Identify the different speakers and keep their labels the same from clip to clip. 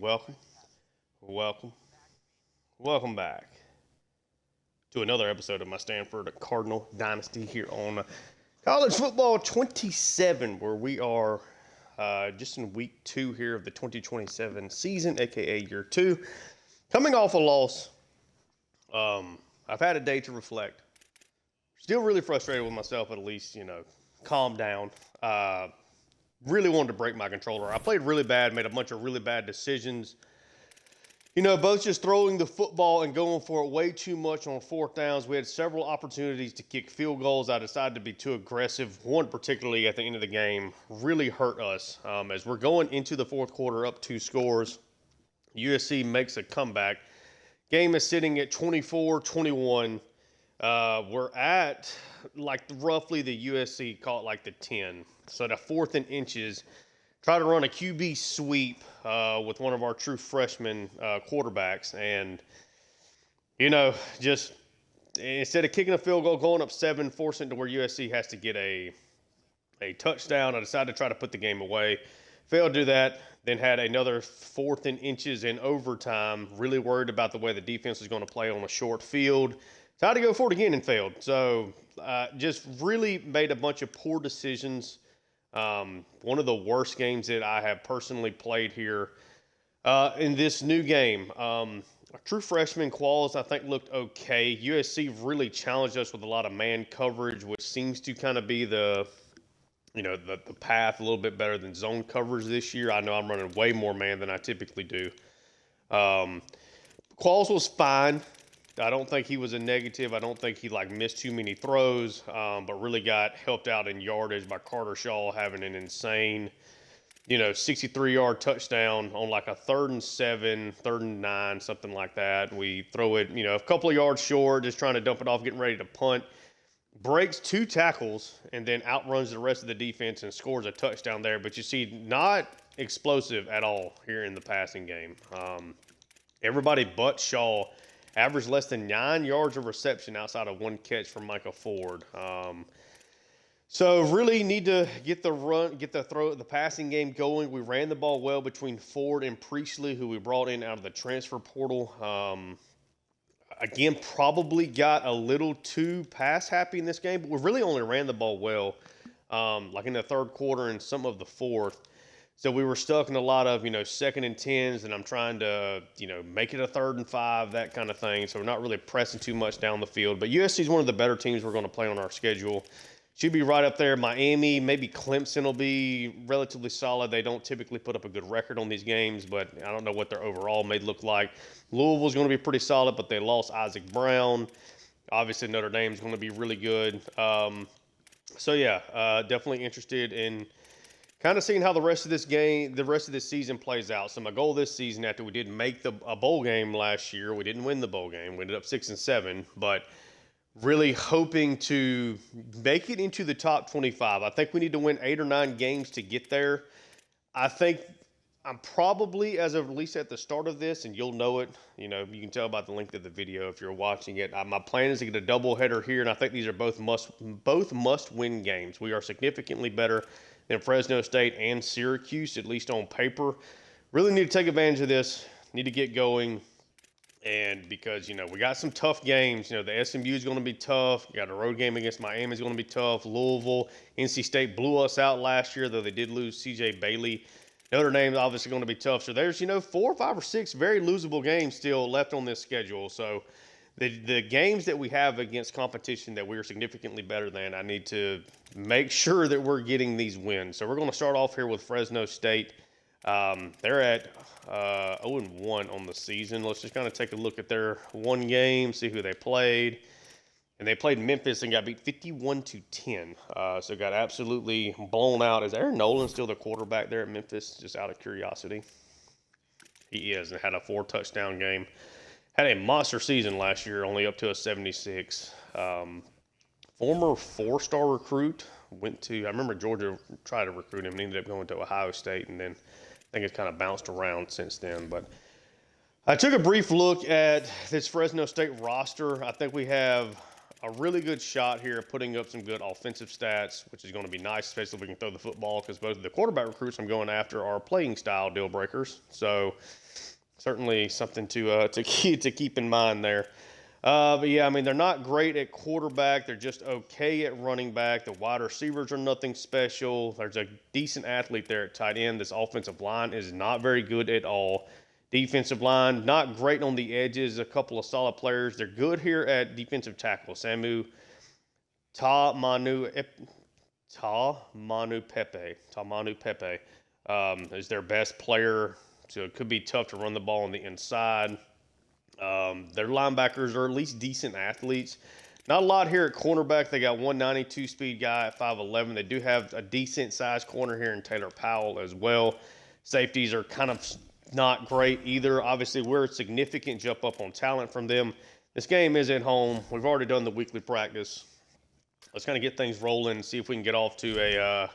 Speaker 1: welcome, welcome, welcome back to another episode of my Stanford Cardinal Dynasty here on College Football 27, where we are just in week 2 here of the 2027 season, aka year 2. Coming off a loss, I've had a day to reflect. Still really frustrated with myself, at least, calm down. Really wanted to break my controller. I played really bad, made a bunch of really bad decisions. Both just throwing the football and going for it way too much on fourth downs. We had several opportunities to kick field goals. I decided to be too aggressive. One particularly at the end of the game really hurt us. As we're going into the fourth quarter up 2 scores, USC makes a comeback. Game is sitting at 24-21. We're at roughly the USC, call it like the 10. So the 4th and inches, try to run a QB sweep with one of our true freshman quarterbacks. And, just instead of kicking a field goal, going up 7, forcing it to where USC has to get a touchdown, I decided to try to put the game away. Failed to do that, then had another 4th and inches in overtime. Really worried about the way the defense was going to play on a short field. Tried to go for it again and failed. So just really made a bunch of poor decisions. One of the worst games that I have personally played here in this new game. Our true freshman Qualls, I think, looked okay. USC really challenged us with a lot of man coverage, which seems to kind of be the path a little bit better than zone coverage this year. I know I'm running way more man than I typically do. Qualls was fine. I don't think he was a negative. I don't think he missed too many throws, but really got helped out in yardage by Carter Shaw having an insane, 63-yard touchdown on a 3rd and 7, 3rd and 9, something like that. We throw it, a couple of yards short, just trying to dump it off, getting ready to punt. Breaks 2 tackles and then outruns the rest of the defense and scores a touchdown there. But you see, not explosive at all here in the passing game. Everybody but Shaw averaged less than 9 yards of reception outside of 1 catch from Micah Ford. So really need to get the passing game going. We ran the ball well between Ford and Priestley, who we brought in out of the transfer portal. Again, probably got a little too pass happy in this game, but we really only ran the ball well, in the 3rd quarter and some of the 4th. So we were stuck in a lot of, 2nd and 10s, and I'm trying to, make it a 3rd and 5, that kind of thing. So we're not really pressing too much down the field. But USC is one of the better teams we're going to play on our schedule. Should be right up there. Miami, maybe Clemson will be relatively solid. They don't typically put up a good record on these games, but I don't know what their overall may look like. Louisville's going to be pretty solid, but they lost Isaac Brown. Obviously, Notre Dame's going to be really good. Definitely interested in kind of seeing how the rest of this season plays out. So my goal this season, after we did make a bowl game last year, we didn't win the bowl game. We ended up 6-7, but really hoping to make it into the top 25. I think we need to win 8 or 9 games to get there. I think I'm probably, as of at least at the start of this, and you'll know it, you can tell about the length of the video if you're watching it. My plan is to get a doubleheader here, and I think these are both must-win games. We are significantly better than Fresno State and Syracuse, at least on paper. Really need to take advantage of this, need to get going. And because, we got some tough games. The SMU is going to be tough. We got a road game against Miami is going to be tough. Louisville, NC State blew us out last year, though they did lose C.J. Bailey. Notre Dame is obviously going to be tough. So there's, 4, 5, or 6 very losable games still left on this schedule. So the games that we have against competition that we are significantly better than, I need to make sure that we're getting these wins. So we're going to start off here with Fresno State. They're at 0-1 on the season. Let's just kind of take a look at their one game, see who they played. And they played Memphis and got beat 51-10. So got absolutely blown out. Is Aaron Nolan still the quarterback there at Memphis, just out of curiosity? He is, and had a 4-touchdown game. Had a monster season last year, only up to a 76. Former 4-star recruit I remember Georgia tried to recruit him and ended up going to Ohio State, and then I think it's kind of bounced around since then. But I took a brief look at this Fresno State roster. I think we have a really good shot here, putting up some good offensive stats, which is going to be nice, especially if we can throw the football, because both of the quarterback recruits I'm going after are playing style deal breakers. So certainly something to keep in mind there. But yeah, I mean, they're not great at quarterback. They're just okay at running back. The wide receivers are nothing special. There's a decent athlete there at tight end. This offensive line is not very good at all. Defensive line, not great on the edges. A couple of solid players. They're good here at defensive tackle. Tamanu Pepe is their best player. So it could be tough to run the ball on the inside. Their linebackers are at least decent athletes. Not a lot here at cornerback. They got 192 speed guy at 5'11". They do have a decent sized corner here in Taylor Powell as well. Safeties are kind of not great either. Obviously, we're a significant jump up on talent from them. This game is at home. We've already done the weekly practice. Let's kind of get things rolling and see if we can get off to a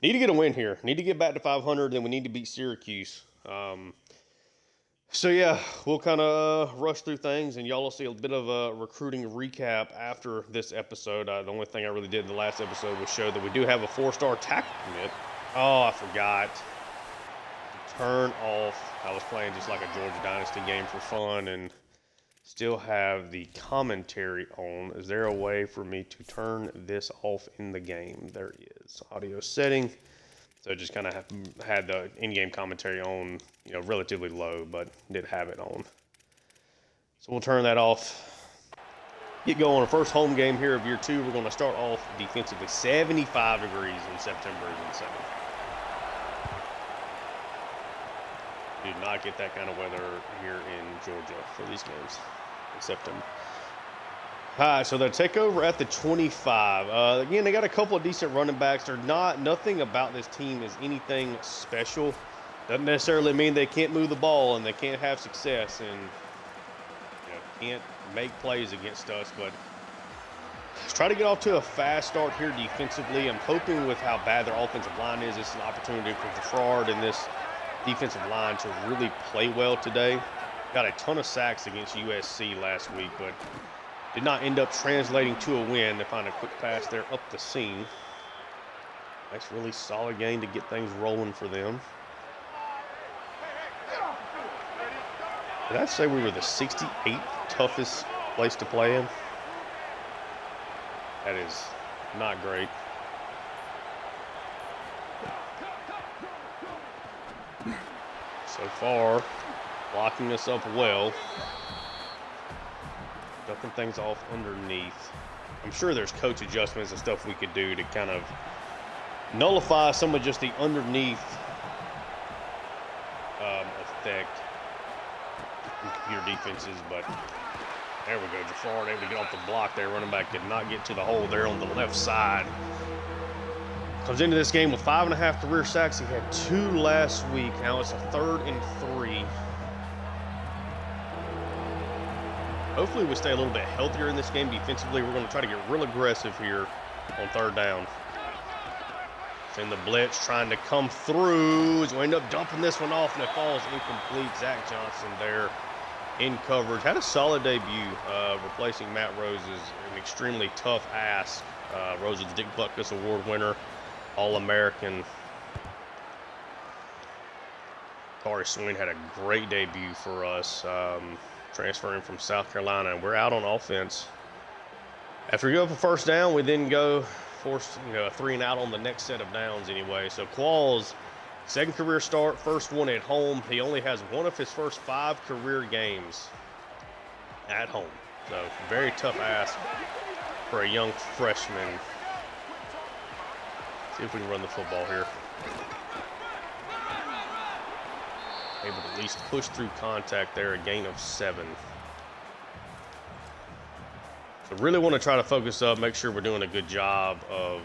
Speaker 1: need to get a win here. Need to get back to 500, then we need to beat Syracuse. So yeah, we'll kind of rush through things, and y'all will see a bit of a recruiting recap after this episode. The only thing I really did in the last episode was show that we do have a 4-star tackle commit. Oh, I forgot to turn off. I was playing just like a Georgia Dynasty game for fun, and still have the commentary on. Is there a way for me to turn this off in the game? There is. Audio setting. So just kind of had the in-game commentary on, relatively low, but did have it on. So we'll turn that off. Get going. Our first home game here of year 2. We're going to start off defensively. 75 degrees in September is insane. Do not get that kind of weather here in Georgia for these games in September. All right, so they'll take over at the 25. Again, they got a couple of decent running backs. Nothing about this team is anything special. Doesn't necessarily mean they can't move the ball and they can't have success and can't make plays against us. But let's try to get off to a fast start here defensively. I'm hoping with how bad their offensive line is, it's an opportunity for Gerard and this defensive line to really play well today. Got a ton of sacks against USC last week, but did not end up translating to a win. To find a quick pass there up the seam. Nice, really solid game to get things rolling for them. Did I say we were the 68th toughest place to play in? That is not great. So far, blocking us up well. Ducking things off underneath. I'm sure there's coach adjustments and stuff we could do to kind of nullify some of just the underneath effect in computer defenses, but there we go. Jafar able to get off the block there. Running back did not get to the hole there on the left side. Comes into this game with 5.5 career sacks. He had 2 last week. Now it's a 3rd and 3. Hopefully we stay a little bit healthier in this game defensively. We're going to try to get real aggressive here on 3rd down. And the blitz trying to come through. We end up dumping this one off, and it falls incomplete. Zach Johnson there in coverage. Had a solid debut, replacing Matt Rose is an extremely tough ask. Rose is the Dick Butkus Award winner, All-American. Kari Swain had a great debut for us. Transferring from South Carolina, and we're out on offense. After we go for 1st down, we then go force a 3 and out on the next set of downs anyway. So Qualls, 2nd career start, 1st one at home. He only has one of his first 5 career games at home. So very tough ask for a young freshman. See if we can run the football here. Able to at least push through contact there, a gain of 7. So really want to try to focus up, make sure we're doing a good job of,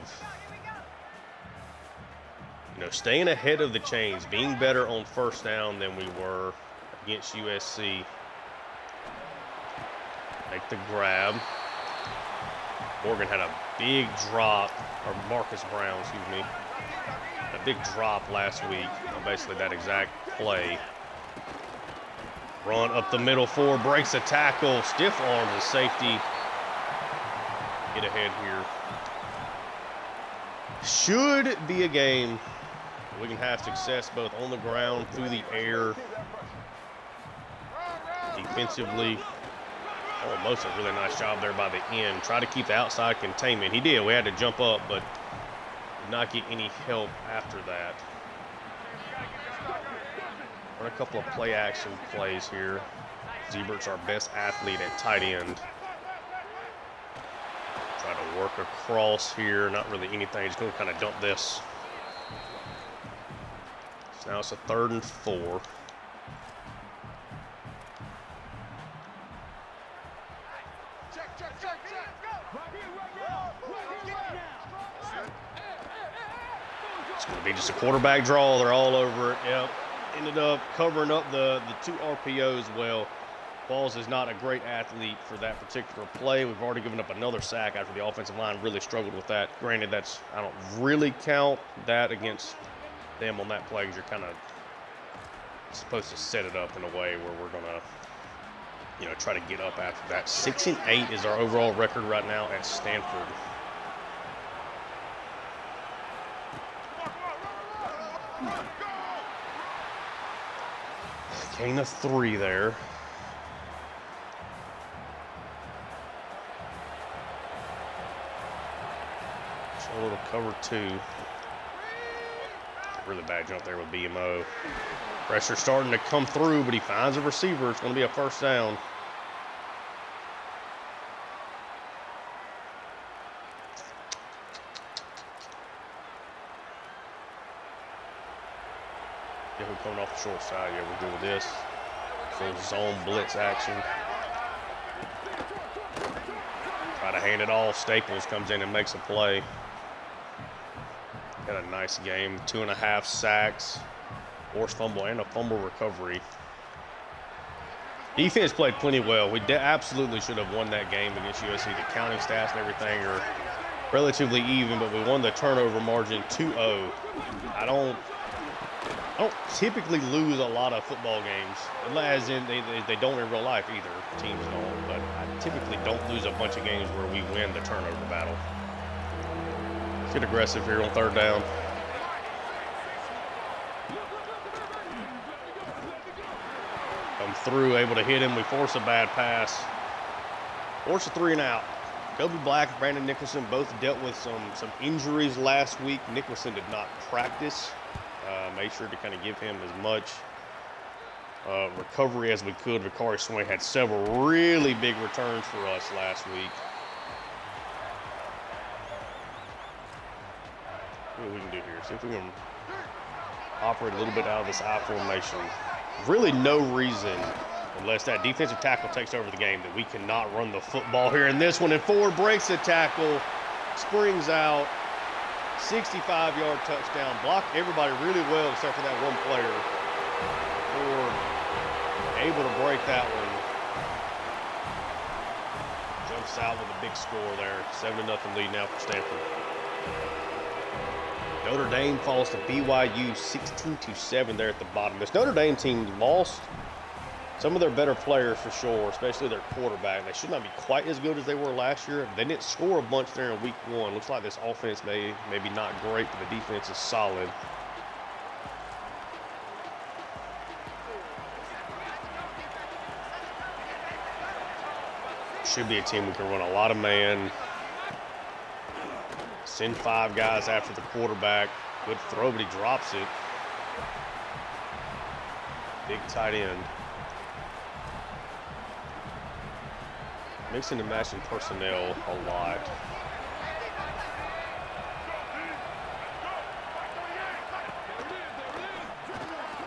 Speaker 1: staying ahead of the chains, being better on 1st down than we were against USC. Make the grab. Morgan had a big drop, or Marcus Brown, excuse me. A big drop last week on basically that exact play. Run up the middle 4, breaks a tackle, stiff arms the safety. get ahead here. Should be a game we can have success both on the ground, through the air, defensively. Oh, most a really nice job there by the end. Try to keep the outside containment. He did. We had to jump up, but did not get any help after that. Run a couple of play action plays here. Zebert's our best athlete at tight end. Try to work across here. Not really anything. Just going to kind of dump this. So now it's a 3rd and 4. It's going to be just a quarterback draw. They're all over it. Yep. Ended up covering up the 2 RPOs well. Balls is not a great athlete for that particular play. We've already given up another sack after the offensive line really struggled with that. Granted, I don't really count that against them on that play because you're kind of supposed to set it up in a way where we're going to, try to get up after that. 6-8 is our overall record right now at Stanford. Gain of 3 there. So a little cover 2. Really bad jump there with BMO. Pressure starting to come through, but he finds a receiver. It's going to be a 1st down. Yeah, we're coming off the short side. Yeah, we're good with this. Full zone blitz action. Try to hand it off. Staples comes in and makes a play. Had a nice game. 2.5 sacks. Forced fumble and a fumble recovery. Defense played plenty well. We absolutely should have won that game against USC. The counting stats and everything are relatively even, but we won the turnover margin 2-0. I don't typically lose a lot of football games, as in they don't in real life either. Teams don't, but I typically don't lose a bunch of games where we win the turnover battle. Let's get aggressive here on 3rd down. Come through, able to hit him. We force a bad pass. Force a 3 and out. Kobe Black, Brandon Nicholson both dealt with some injuries last week. Nicholson did not practice. Made sure to kind of give him as much recovery as we could. Vicari Swain had several really big returns for us last week. What we can do here? See if we can operate a little bit out of this I formation. Really no reason, unless that defensive tackle takes over the game, that we cannot run the football here in this one. And Ford breaks the tackle, springs out. 65-yard touchdown. Blocked everybody really well except for that one player. Ford able to break that one. Jumps out with a big score there. 7-0 lead now for Stanford. Notre Dame falls to BYU 16-7 there at the bottom. This Notre Dame team lost some of their better players for sure, especially their quarterback. They should not be quite as good as they were last year. They didn't score a bunch there in week 1. Looks like this offense maybe not great, but the defense is solid. Should be a team we can run a lot of man. Send 5 guys after the quarterback. Good throw, but he drops it. Big tight end. Mixing and matching personnel a lot.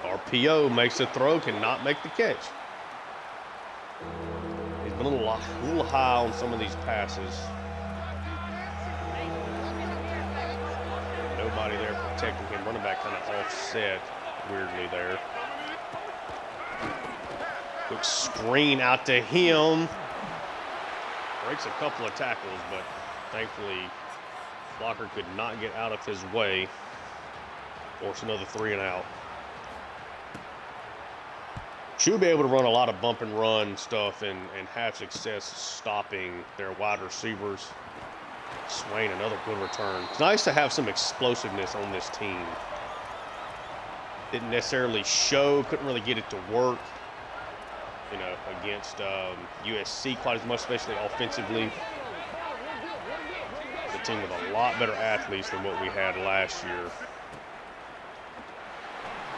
Speaker 1: RPO makes a throw, cannot make the catch. He's been a little high on some of these passes. Nobody there protecting him. Running back kind of offset weirdly there. Quick screen out to him. Breaks a couple of tackles, but thankfully blocker could not get out of his way. Force another 3 and out. Should be able to run a lot of bump and run stuff and have success stopping their wide receivers. Swain, another good return. It's nice to have some explosiveness on this team. Didn't necessarily show, couldn't really get it to work, you know, against USC quite as much, especially offensively. The team with a lot better athletes than what we had last year.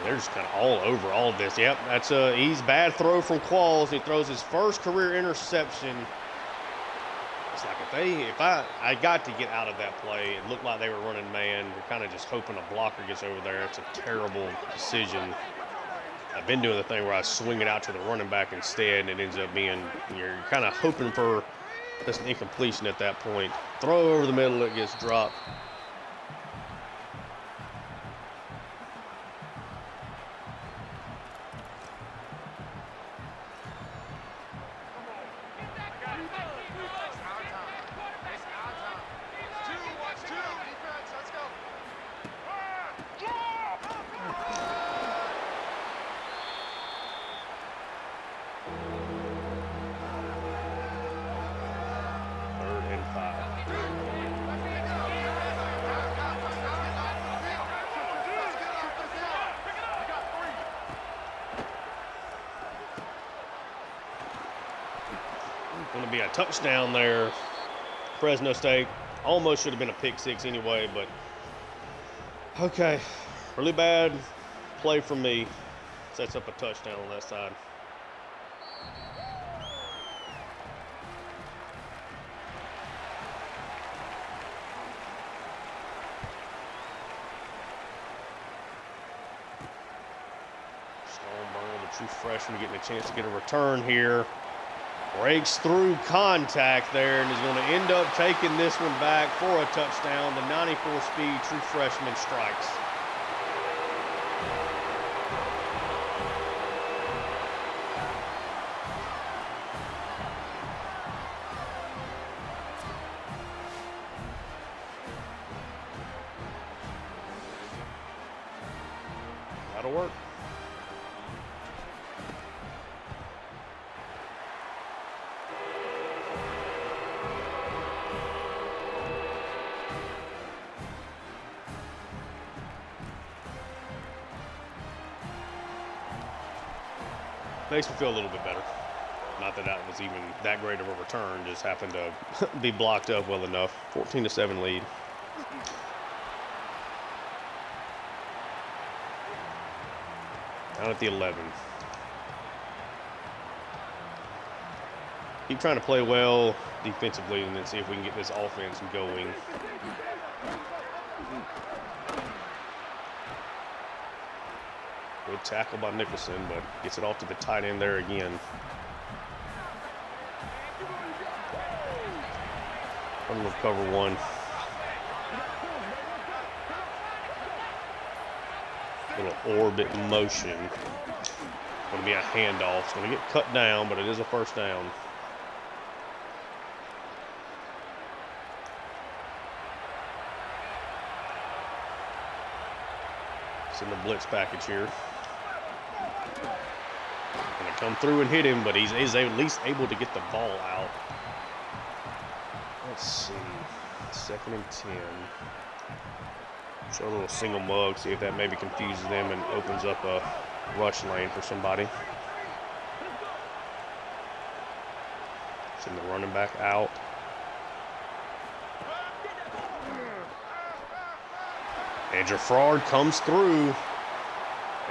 Speaker 1: They're just kind of all over all of this. Yep, that's he's bad throw from Qualls. He throws his first career interception. It's like if I got to get out of that play. It looked like they were running man. We're kind of just hoping a blocker gets over there. It's a terrible decision. I've been doing the thing where I swing it out to the running back instead, and it ends up being, you're kind of hoping for just an incompletion at that point. Throw over the middle, it gets dropped. Going to be a touchdown there. Fresno State almost should have been a pick six anyway, but okay. Really bad play from me. Sets up a touchdown on that side. Stoneburn, the true freshman, getting a chance to get a return here. Breaks through contact there and is going to end up taking this one back for a touchdown. The 94-speed true freshman strikes. That'll work. Makes me feel a little bit better. Not that that was even that great of a return, just happened to be blocked up well enough. 14-7 lead. Down at the 11. Keep trying to play well defensively and then see if we can get this offense going. Good tackle by Nicholson, but gets it off to the tight end there again. Under cover one. Little orbit motion. Going to be a handoff. It's going to get cut down, but it is a first down. It's in the blitz package here. Going to come through and hit him, but he's at least able to get the ball out. Let's see. 2nd and 10. Show a little single mug, see if that maybe confuses them and opens up a rush lane for somebody. Send the running back out. And Gerard comes through.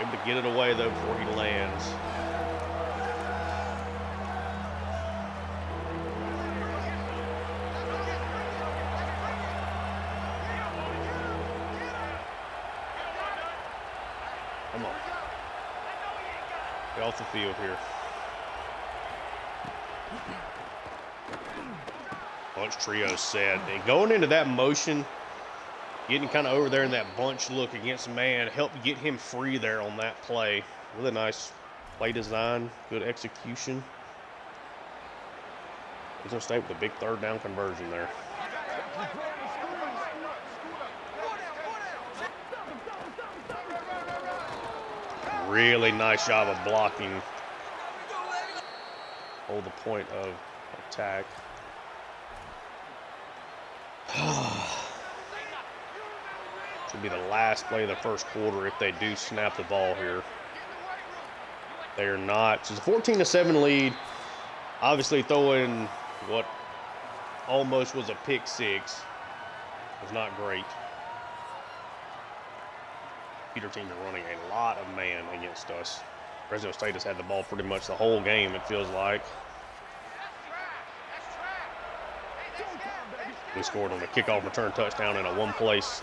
Speaker 1: Able to get it away, though, before he lands. Come on. Get off the field here. Bunch trio set. And going into that motion, getting kind of over there in that bunch look against man, helped get him free there on that play. Really nice play design, good execution. He's going to stay with a big 3rd down conversion there. Really nice job of blocking. Hold the point of attack. Should be the last play of the first quarter if they do snap the ball here. They are not. So it's a 14-7 lead. Obviously throwing what almost was a pick six was not great. Peter team are running a lot of man against us. Fresno State has had the ball pretty much the whole game, it feels like. We scored on a kickoff return touchdown and a one-place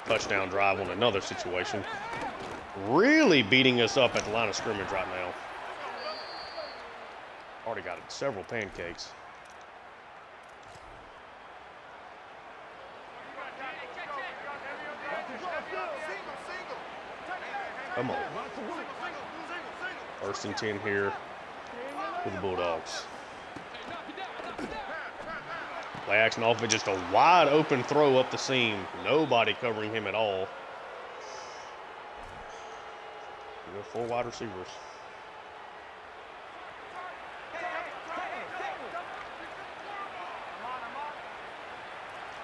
Speaker 1: touchdown drive on another situation. Really beating us up at the line of scrimmage right now. Already got several pancakes. Come on. 1st and 10 here for the Bulldogs. Play action offense, just a wide open throw up the seam. Nobody covering him at all. We have 4 wide receivers.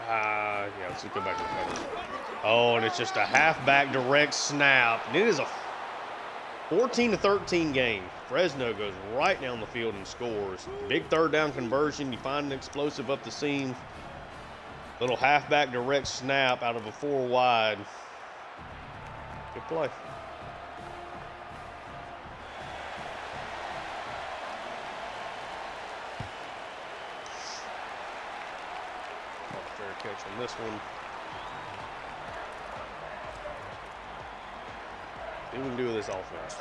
Speaker 1: Yeah, let's go back to the cover. Oh, and it's just a halfback direct snap. And it is a 14-13 game. Fresno goes right down the field and scores. Big 3rd down conversion. You find an explosive up the seam. Little halfback direct snap out of a 4 wide. Good play. Fair catch on this one. See what we can do with this offense.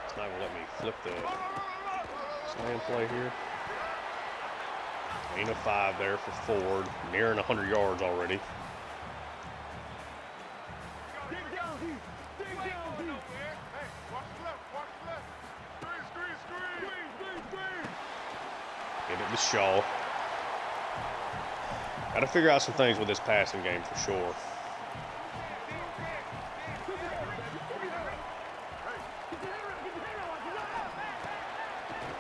Speaker 1: It's not gonna let me flip the slam play here. Gain of 5 there for Ford, nearing 100 yards already. Get it to Shaw. Got to figure out some things with this passing game for sure.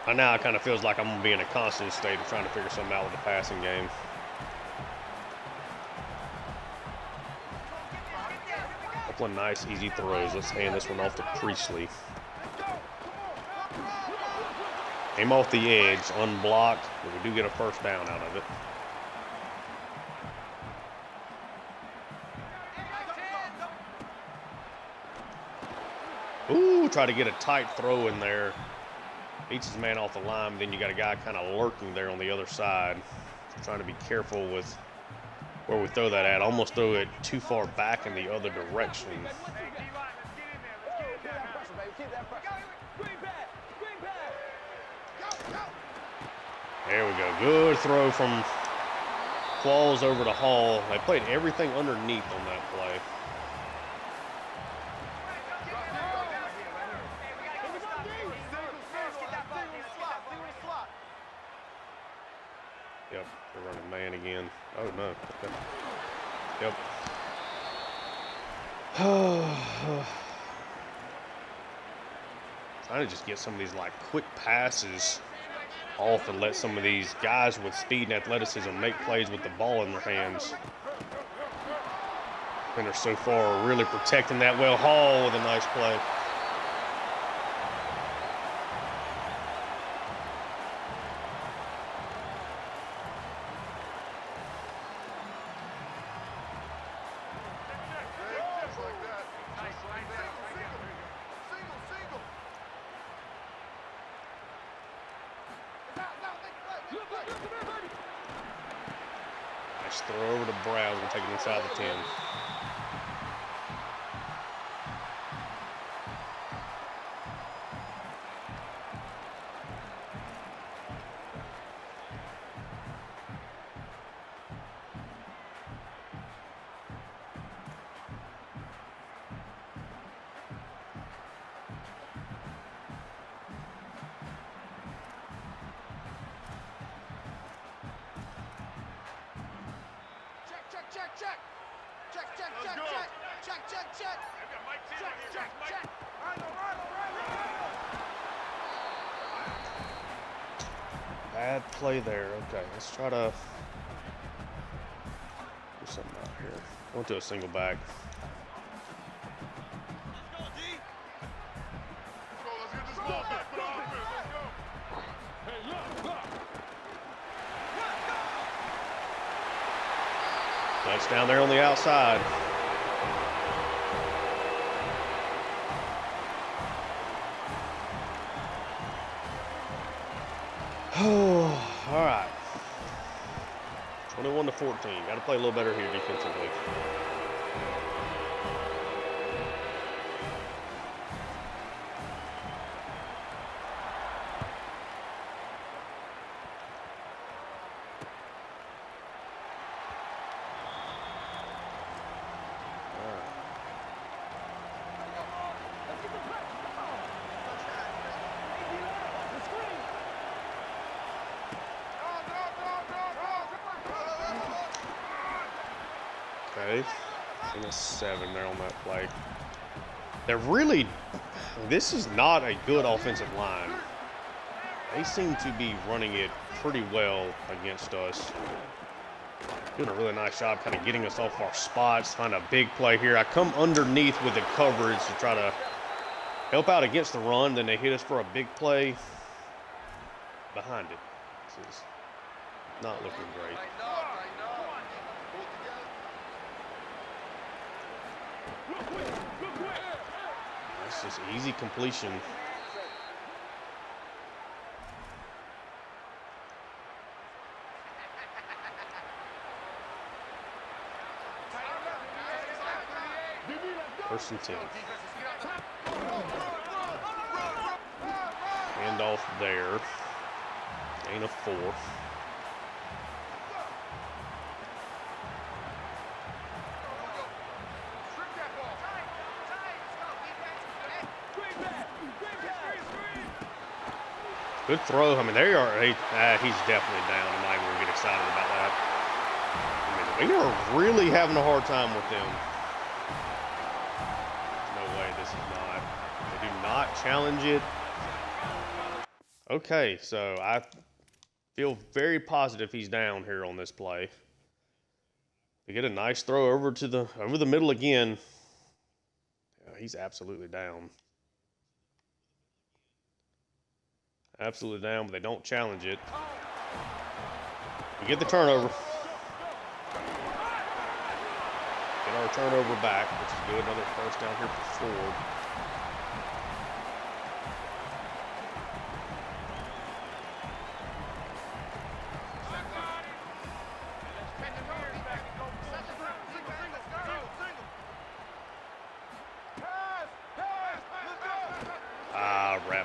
Speaker 1: By now it kind of feels like I'm going to be in a constant state of trying to figure something out with the passing game. Couple of nice, easy throws. Let's hand this one off to Priestley. Aim off the edge, unblocked, but we do get a 1st down out of it. Ooh, try to get a tight throw in there. Beats his man off the line, but then you got a guy kind of lurking there on the other side. So trying to be careful with where we throw that at. Almost throw it too far back in the other direction. There we go. Good throw from Qualls over to Hall. They played everything underneath on that play. Yep, they're running man again. Oh, no. Okay. Yep. Trying to just get some of these, like, quick passes off and let some of these guys with speed and athleticism make plays with the ball in their hands. And they're so far really protecting that well. Hall with a nice play. Nice throw over to Browns and take it inside the 10. Bad play there. Okay, let's try to do something out here. Went to a single back. Touchdown there on the outside. Oh, all right. 21-14. Got to play a little better here defensively. Okay, and a 7 there on that play. This is not a good offensive line. They seem to be running it pretty well against us. Doing a really nice job kind of getting us off our spots, find a big play here. I come underneath with the coverage to try to help out against the run, then they hit us for a big play behind it. This is not looking great. That's just easy completion. First and 10. Handoff there. Gain of 4. Good throw. I mean, they are. He's definitely down. I'm not even going to get excited about that. I mean, we are really having a hard time with them. No way this is not. They do not challenge it. Okay, so I feel very positive he's down here on this play. They get a nice throw over the middle again. He's absolutely down. Absolutely down, but they don't challenge it. We get the turnover. Get our turnover back, which is good. Another first down here for Ford.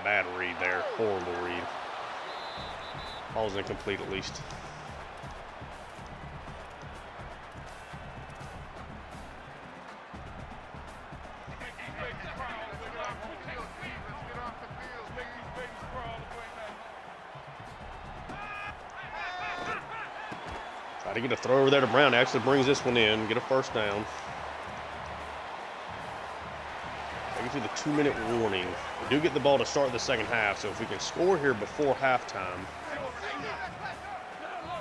Speaker 1: Bad read there. Horrible read. Ball's incomplete at least. Try to get a throw over there to Brown. Actually brings this one in. Get a first down. To the 2-minute warning. We do get the ball to start the second half, so if we can score here before halftime,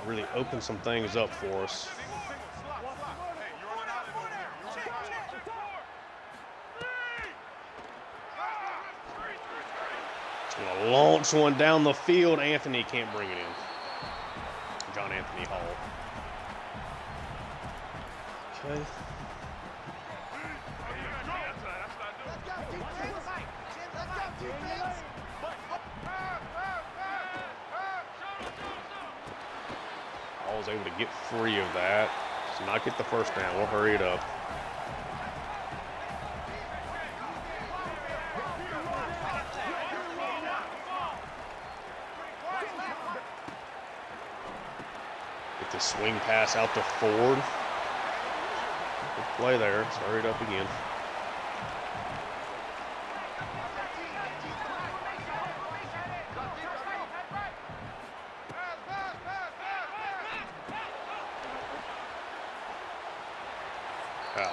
Speaker 1: really open some things up for us. It's going to launch one down the field. Anthony can't bring it in. John Anthony Hall. Okay. Was able to get free of that. Does not get the first down. We'll hurry it up. Get the swing pass out to Ford. Good play there. Let's hurry it up again.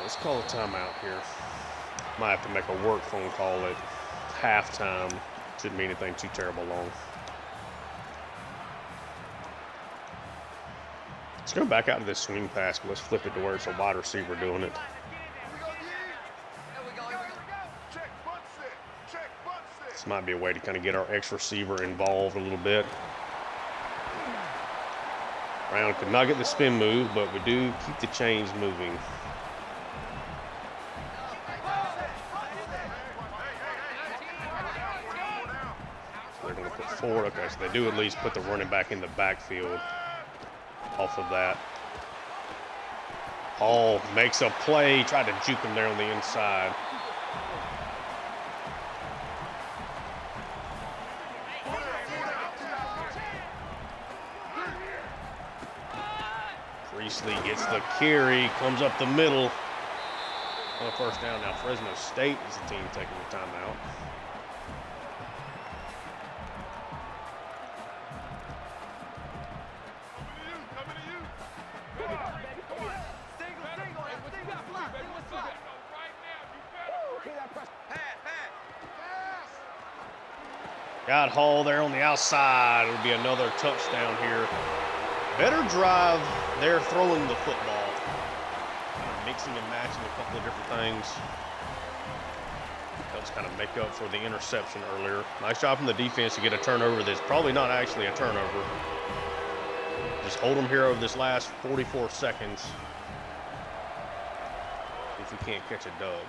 Speaker 1: Let's call a timeout here. Might have to make a work phone call at halftime. Shouldn't be anything too terrible long. Let's go back out to this swing pass, but let's flip it to where it's a wide receiver doing it. This might be a way to kind of get our X receiver involved a little bit. Brown could not get the spin move, but we do keep the chains moving. So they're going to put forward. Okay, so they do at least put the running back in the backfield off of that. Hall makes a play, tried to juke him there on the inside. Priestley gets the carry, comes up the middle. On a first down now. Fresno State is the team taking the timeout. Got Hall there on the outside. It'll be another touchdown here. Better drive there throwing the football. Mixing and matching a couple of different things. Helps kind of make up for the interception earlier. Nice job from the defense to get a turnover that's probably not actually a turnover. Just hold them here over this last 44 seconds. If we can't catch a dub.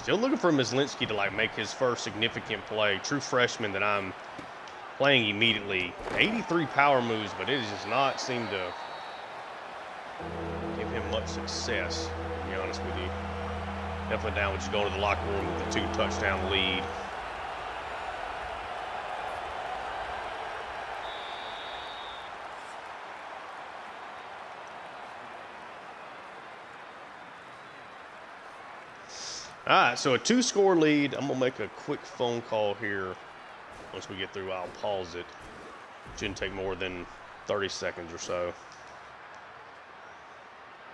Speaker 1: Still looking for Myslinski to like make his first significant play. True freshman that I'm playing immediately. 83 power moves, but it does not seem to give him much success, to be honest with you. Definitely down with just going to the locker room with a 2-touchdown lead. All right, so a 2-score lead. I'm going to make a quick phone call here. Once we get through, I'll pause it. Shouldn't take more than 30 seconds or so.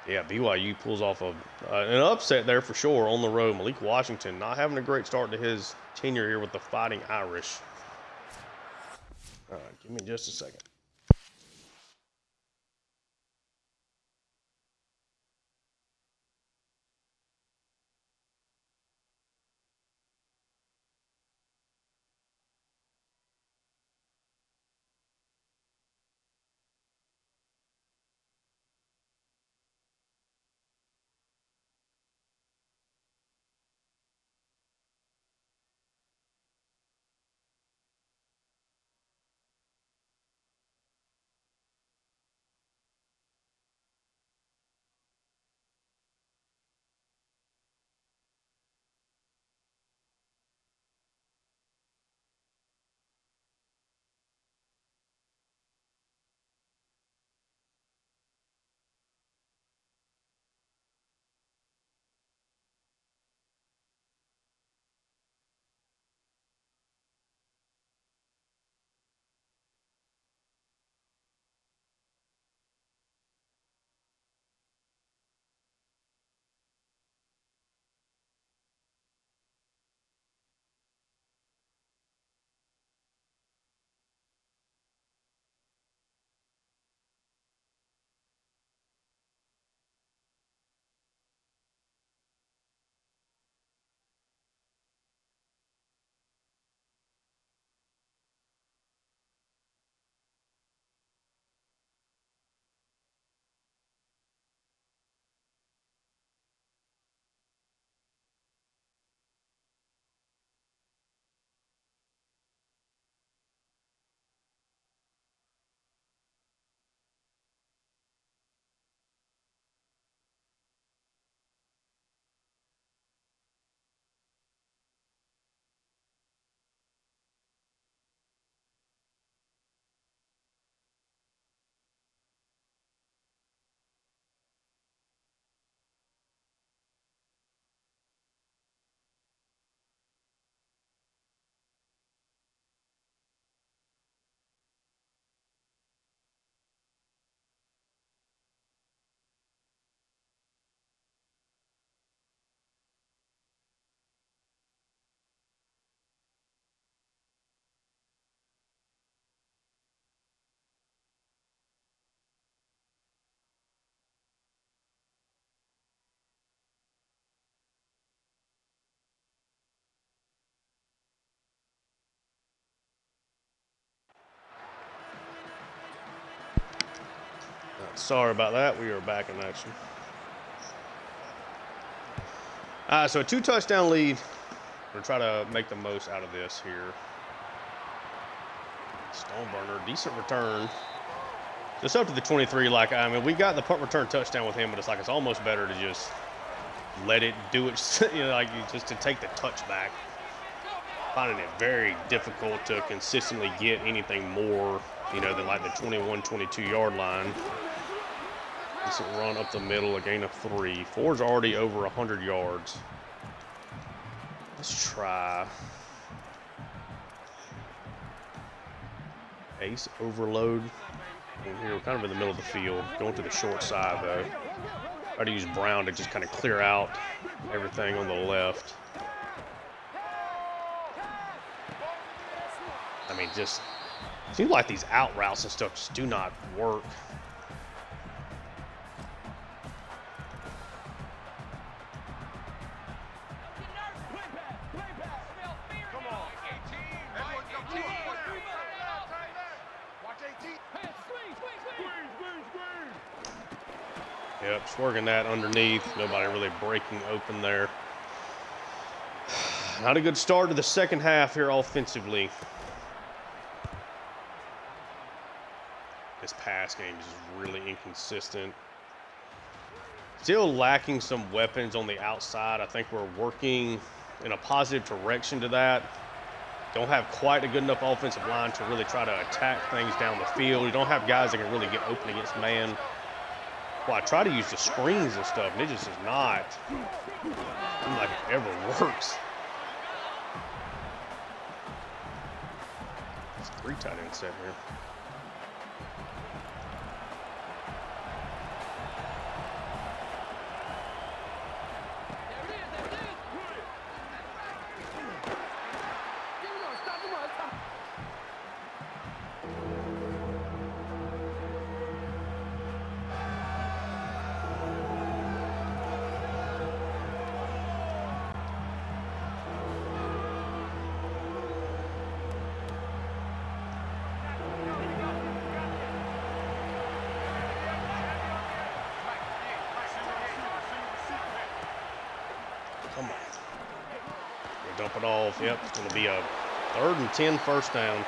Speaker 1: Yeah, BYU pulls off an upset there for sure on the road. Malik Washington not having a great start to his tenure here with the Fighting Irish. All right, give me just a second. Sorry about that. We are back in action. So a 2-touchdown lead. We're going to try to make the most out of this here. Stoneburner, decent return. Just up to the 23. Like, I mean, we got the punt return touchdown with him, but it's like it's almost better to just let it do it, you know, like just to take the touch back. Finding it very difficult to consistently get anything more, you know, than like the 21, 22-yard line. Decent run up the middle, a gain of 3. Ford's already over 100 yards. Let's try ace overload. And here we're kind of in the middle of the field, going to the short side though. Try to use Brown to just kind of clear out everything on the left. I mean, just seems like these out routes and stuff just do not work. Yep, just working that underneath. Nobody really breaking open there. Not a good start to the second half here offensively. This pass game is really inconsistent. Still lacking some weapons on the outside. I think we're working in a positive direction to that. Don't have quite a good enough offensive line to really try to attack things down the field. You don't have guys that can really get open against man. Well, I try to use the screens and stuff, and it just does not seem like it ever works. It's 3 tight end set here. Come on. We'll dump it off. Yep, it's going to be a 3rd and 10 first down.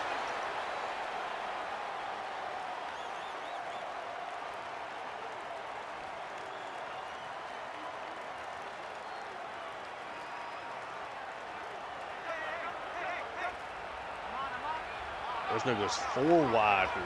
Speaker 1: Fresno goes 4 wide here.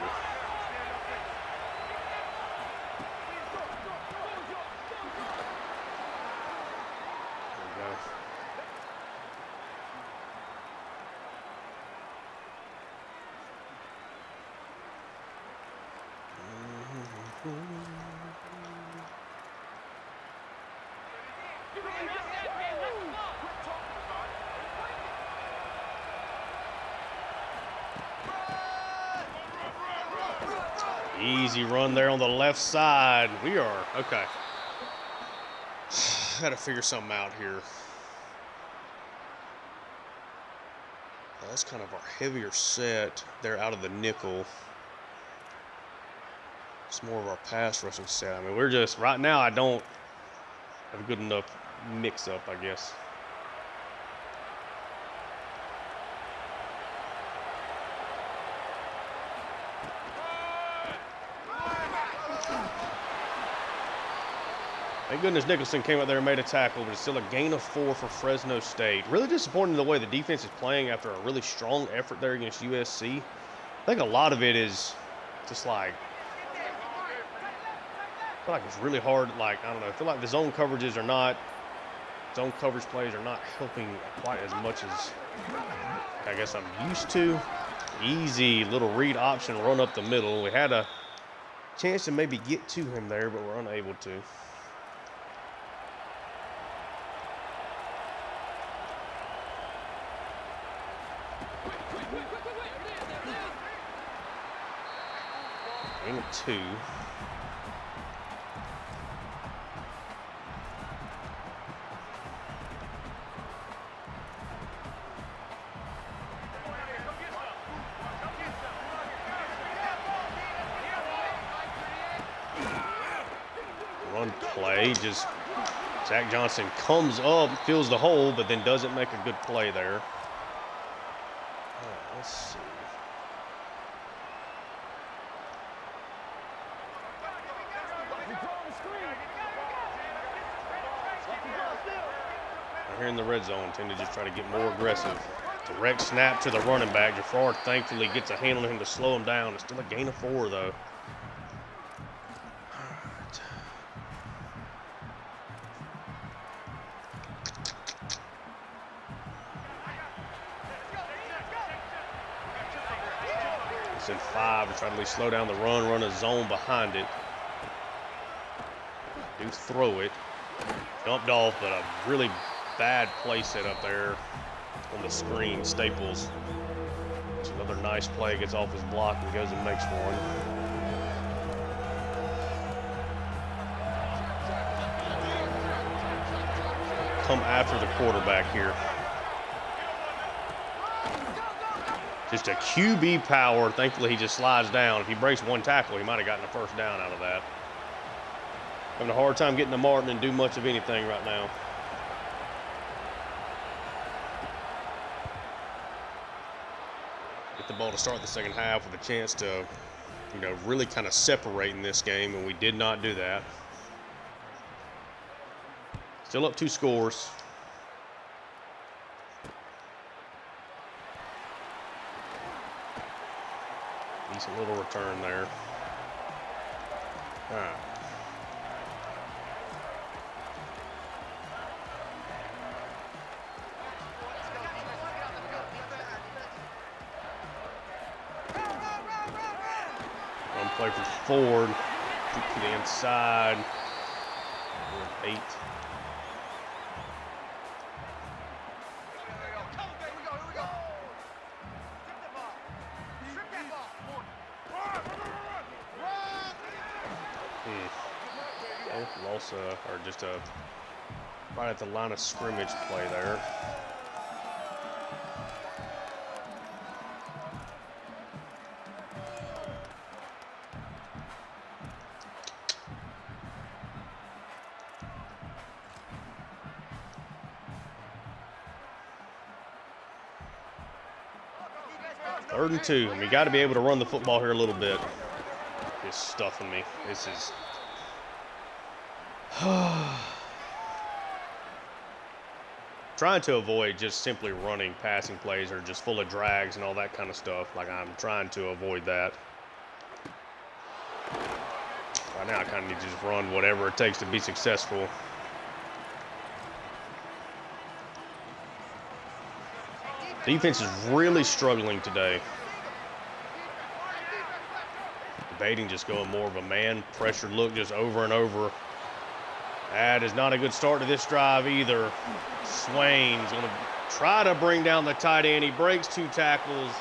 Speaker 1: Easy run there on the left side. We are, okay. Got to figure something out here. That's kind of our heavier set. They're out of the nickel. It's more of our pass rushing set. I mean, we're just, right now, I don't have a good enough mix-up, I guess. Thank goodness Nicholson came out there and made a tackle, but it's still a gain of 4 for Fresno State. Really disappointing the way the defense is playing after a really strong effort there against USC. I think a lot of it is just like, I feel like it's really hard, like, I don't know, I feel like the zone coverages are not, zone coverage plays are not helping quite as much as I guess I'm used to. Easy little read option run up the middle. We had a chance to maybe get to him there, but we're unable to. Gain of 2. Run play, just Zach Johnson comes up, fills the hole, but then doesn't make a good play there. All right, let's see. Here in the red zone, tend to just try to get more aggressive. Direct snap to the running back. Jafar thankfully gets a handle on him to slow him down. It's still a gain of 4, though. It's in 5 to try to at least slow down the run a zone behind it. Do throw it. Dumped off, but a really bad play set up there on the screen. Staples. It's another nice play, gets off his block and goes and makes one. Come after the quarterback here. Just a QB power. Thankfully, he just slides down. If he breaks one tackle, he might have gotten a first down out of that. Having a hard time getting to Martin and do much of anything right now. Get the ball to start the second half with a chance to, really kind of separate in this game, and we did not do that. Still up 2 scores. Decent little return there. All right. Play for Ford to the inside. 8. Loss or just a right at the line of scrimmage play there. Third and 2, and we got to be able to run the football here a little bit. It's stuffing me. This is trying to avoid just simply running passing plays or just full of drags and all that kind of stuff. Like, I'm trying to avoid that. Right now, I kind of need to just run whatever it takes to be successful. Defense is really struggling today. Debating just going more of a man pressure look just over and over. That is not a good start to this drive either. Swain's going to try to bring down the tight end. He breaks 2 tackles.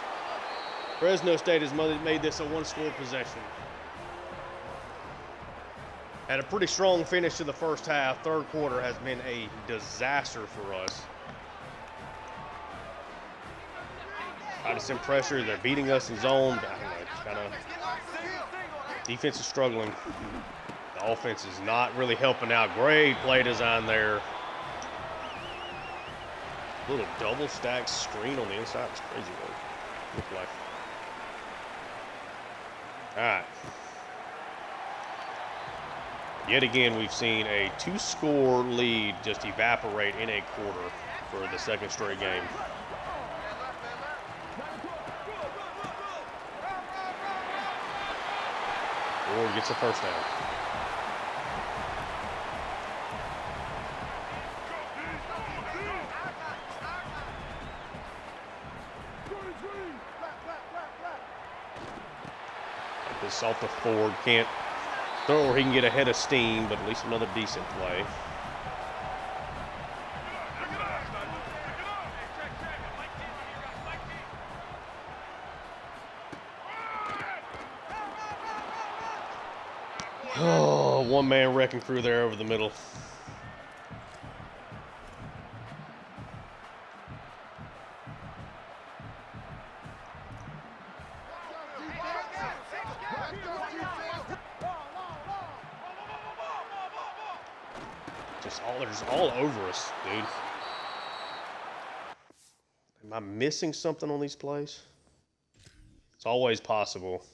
Speaker 1: Fresno State has made this a 1-score possession. Had a pretty strong finish to the first half. Third quarter has been a disaster for us. Try to send pressure. They're beating us in zone. I don't know, it's kind of defense is struggling. The offense is not really helping out. Great play design there. Little double stack screen on the inside. It's crazy look like. All right. Yet again, we've seen a 2-score lead just evaporate in a quarter for the second straight game. Ford gets a first down. This off the Ford, can't throw where he can get ahead of steam, but at least another decent play. Oh, one-man wrecking crew there over the middle. They're just all over us, dude. Am I missing something on these plays? It's always possible.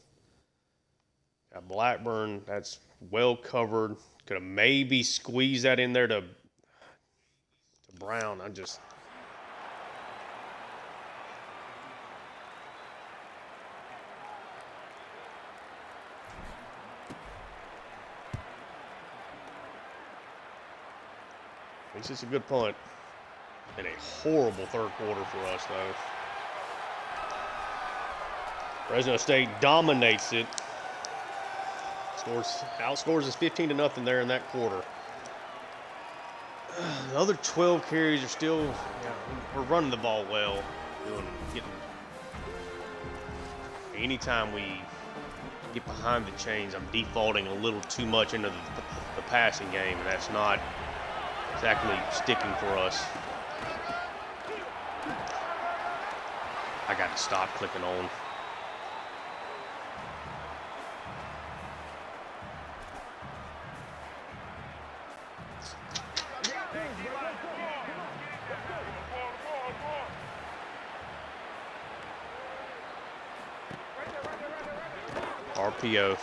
Speaker 1: Got Blackburn, that's well covered. Could have maybe squeezed that in there to Brown. At least it's a good punt. And a horrible third quarter for us, though. Fresno State dominates it. Outscores us 15-0 there in that quarter. The other 12 carries are still, we're running the ball well. Anytime we get behind the chains, I'm defaulting a little too much into the passing game, and that's not exactly sticking for us. I got to stop clicking on. RPO.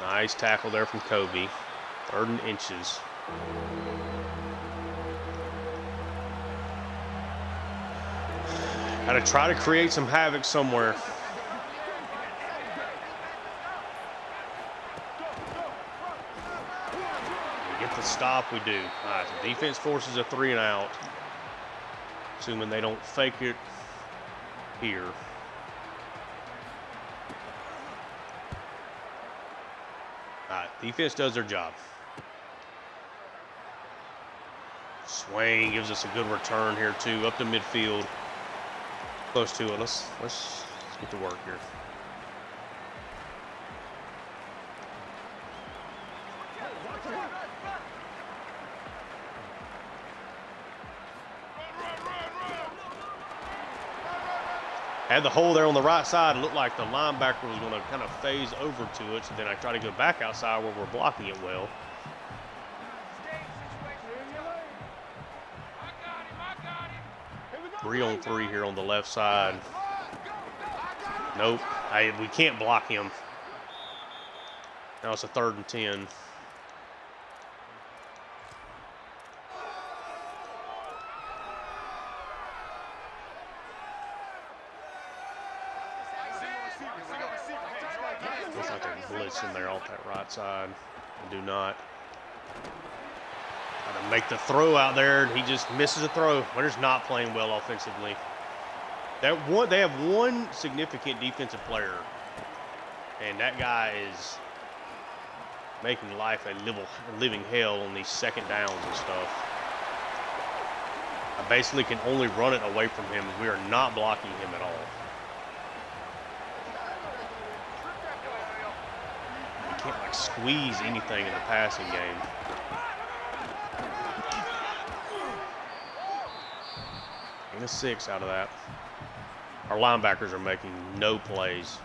Speaker 1: Nice tackle there from Kobe. 3rd and inches. Got to try to create some havoc somewhere. We get the stop, we do. All right, the defense forces a 3 and out. Assuming they don't fake it here. All right, defense does their job. Swain gives us a good return here too, up to midfield. Close to it. Let's get to work here. Had the hole there on the right side. It looked like the linebacker was going to kind of phase over to it. So then I try to go back outside where we're blocking it well. Three on 3 here on the left side. Nope. We can't block him. Now it's a 3rd and 10. Looks like they're blitzing there off that right side. They do not. Got to make the throw out there, and he just misses a throw. We're just not playing well offensively. They have one significant defensive player, and that guy is making life a living hell on these second downs and stuff. I basically can only run it away from him. We are not blocking him at all. You can't squeeze anything in the passing game. And a 6 out of that. Our linebackers are making no plays.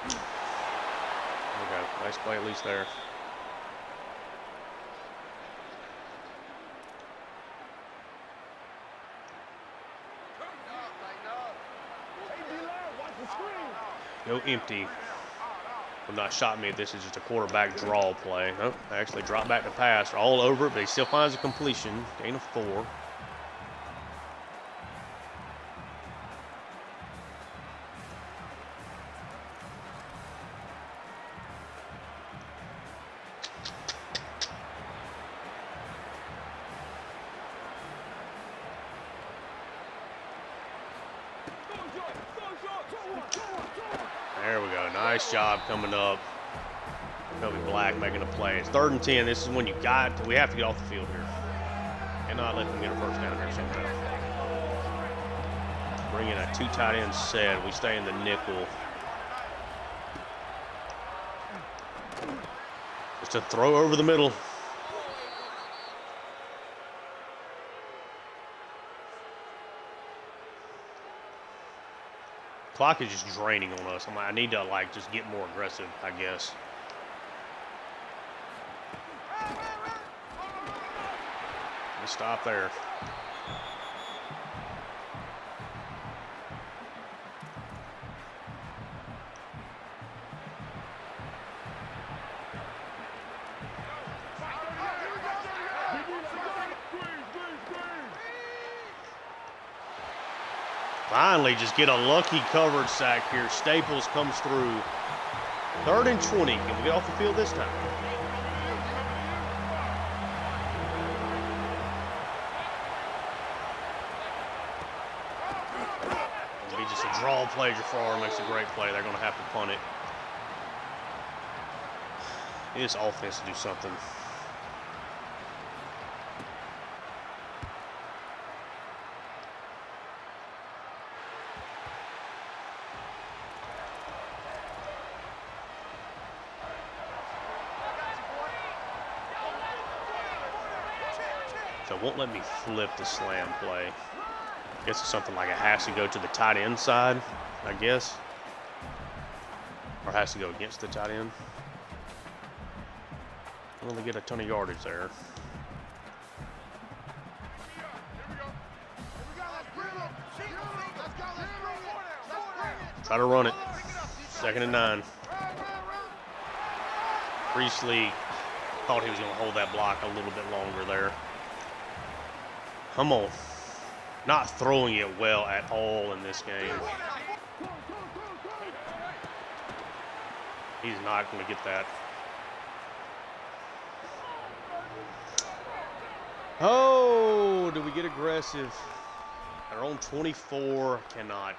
Speaker 1: Okay, nice play at least there. Go empty. Will not shot me if this is just a quarterback draw play. Nope, actually drop back to pass. All over it, but he still finds a completion. Gain of 4. There we go. Nice job coming up. Kobe Black making a play. It's 3rd and 10. This is when we have to get off the field here. Cannot let them get a first down here somehow. Bring in a 2 tight end set. We stay in the nickel. Just a throw over the middle. clock is just draining on us. I need to like just get more aggressive, I guess. Let's stop there. Finally, just get a lucky coverage sack here. Staples comes through. 3rd and 20. Can we get off the field this time? It'll be just a draw play. Jafar makes a great play. They're going to have to punt it. Need this offense to do something. So it won't let me flip the slam play. I guess it's something like it has to go to the tight end side, I guess. Or has to go against the tight end. I don't really get a ton of yardage there. Try to run it. 2nd and 9. Priestley thought he was going to hold that block a little bit longer there. Come on. Not throwing it well at all in this game. He's not going to get that. Oh, do we get aggressive? They're on 24. Cannot.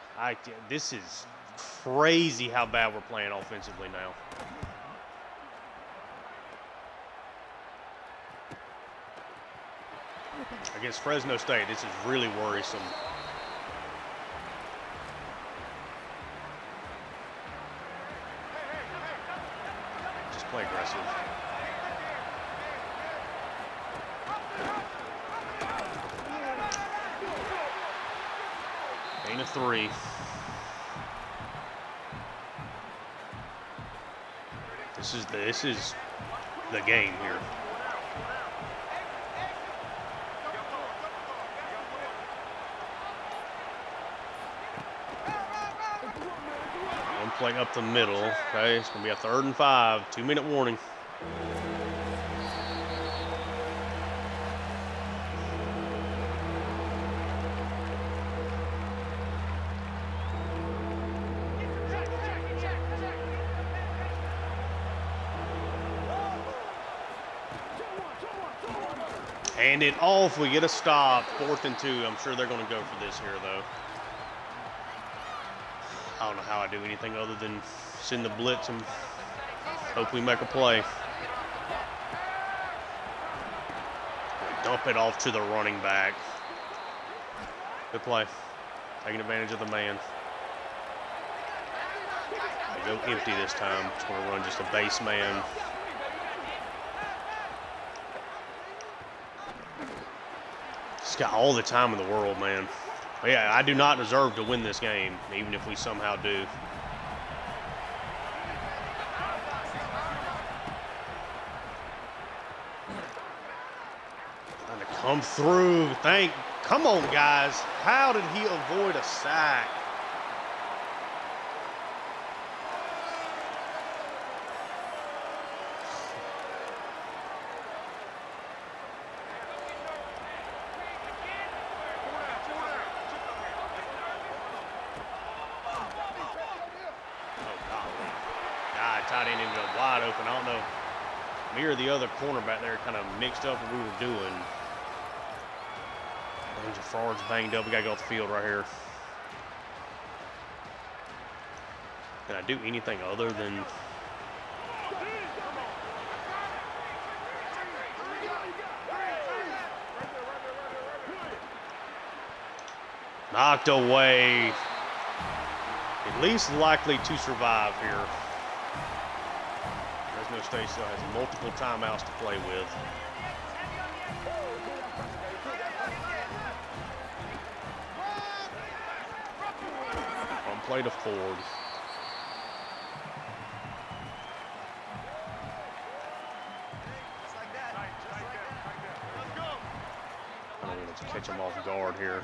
Speaker 1: This is crazy how bad we're playing offensively now. Against Fresno State, this is really worrisome. Just play aggressive. Gain of 3. This is the game here. Play up the middle. Okay, it's going to be a 3rd and 5. 2-minute warning. Hand it off. We get a stop. 4th and 2. I'm sure they're going to go for this here, though. I don't know how I do anything other than send the blitz and hope we make a play. Dump it off to the running back. Good play. Taking advantage of the man. They go empty this time. It's going to run just a base man. Just got all the time in the world, man. But yeah, I do not deserve to win this game, even if we somehow do. Trying to come through. Come on, guys. How did he avoid a sack? Tight end ended up wide open. I don't know. Me or the other cornerback there kind of mixed up what we were doing. Jafar's banged up. We got to go off the field right here. Can I do anything other than... Knocked away. At least likely to survive here. Fresno State still has multiple timeouts to play with. play to Ford. I don't want to catch him off guard here.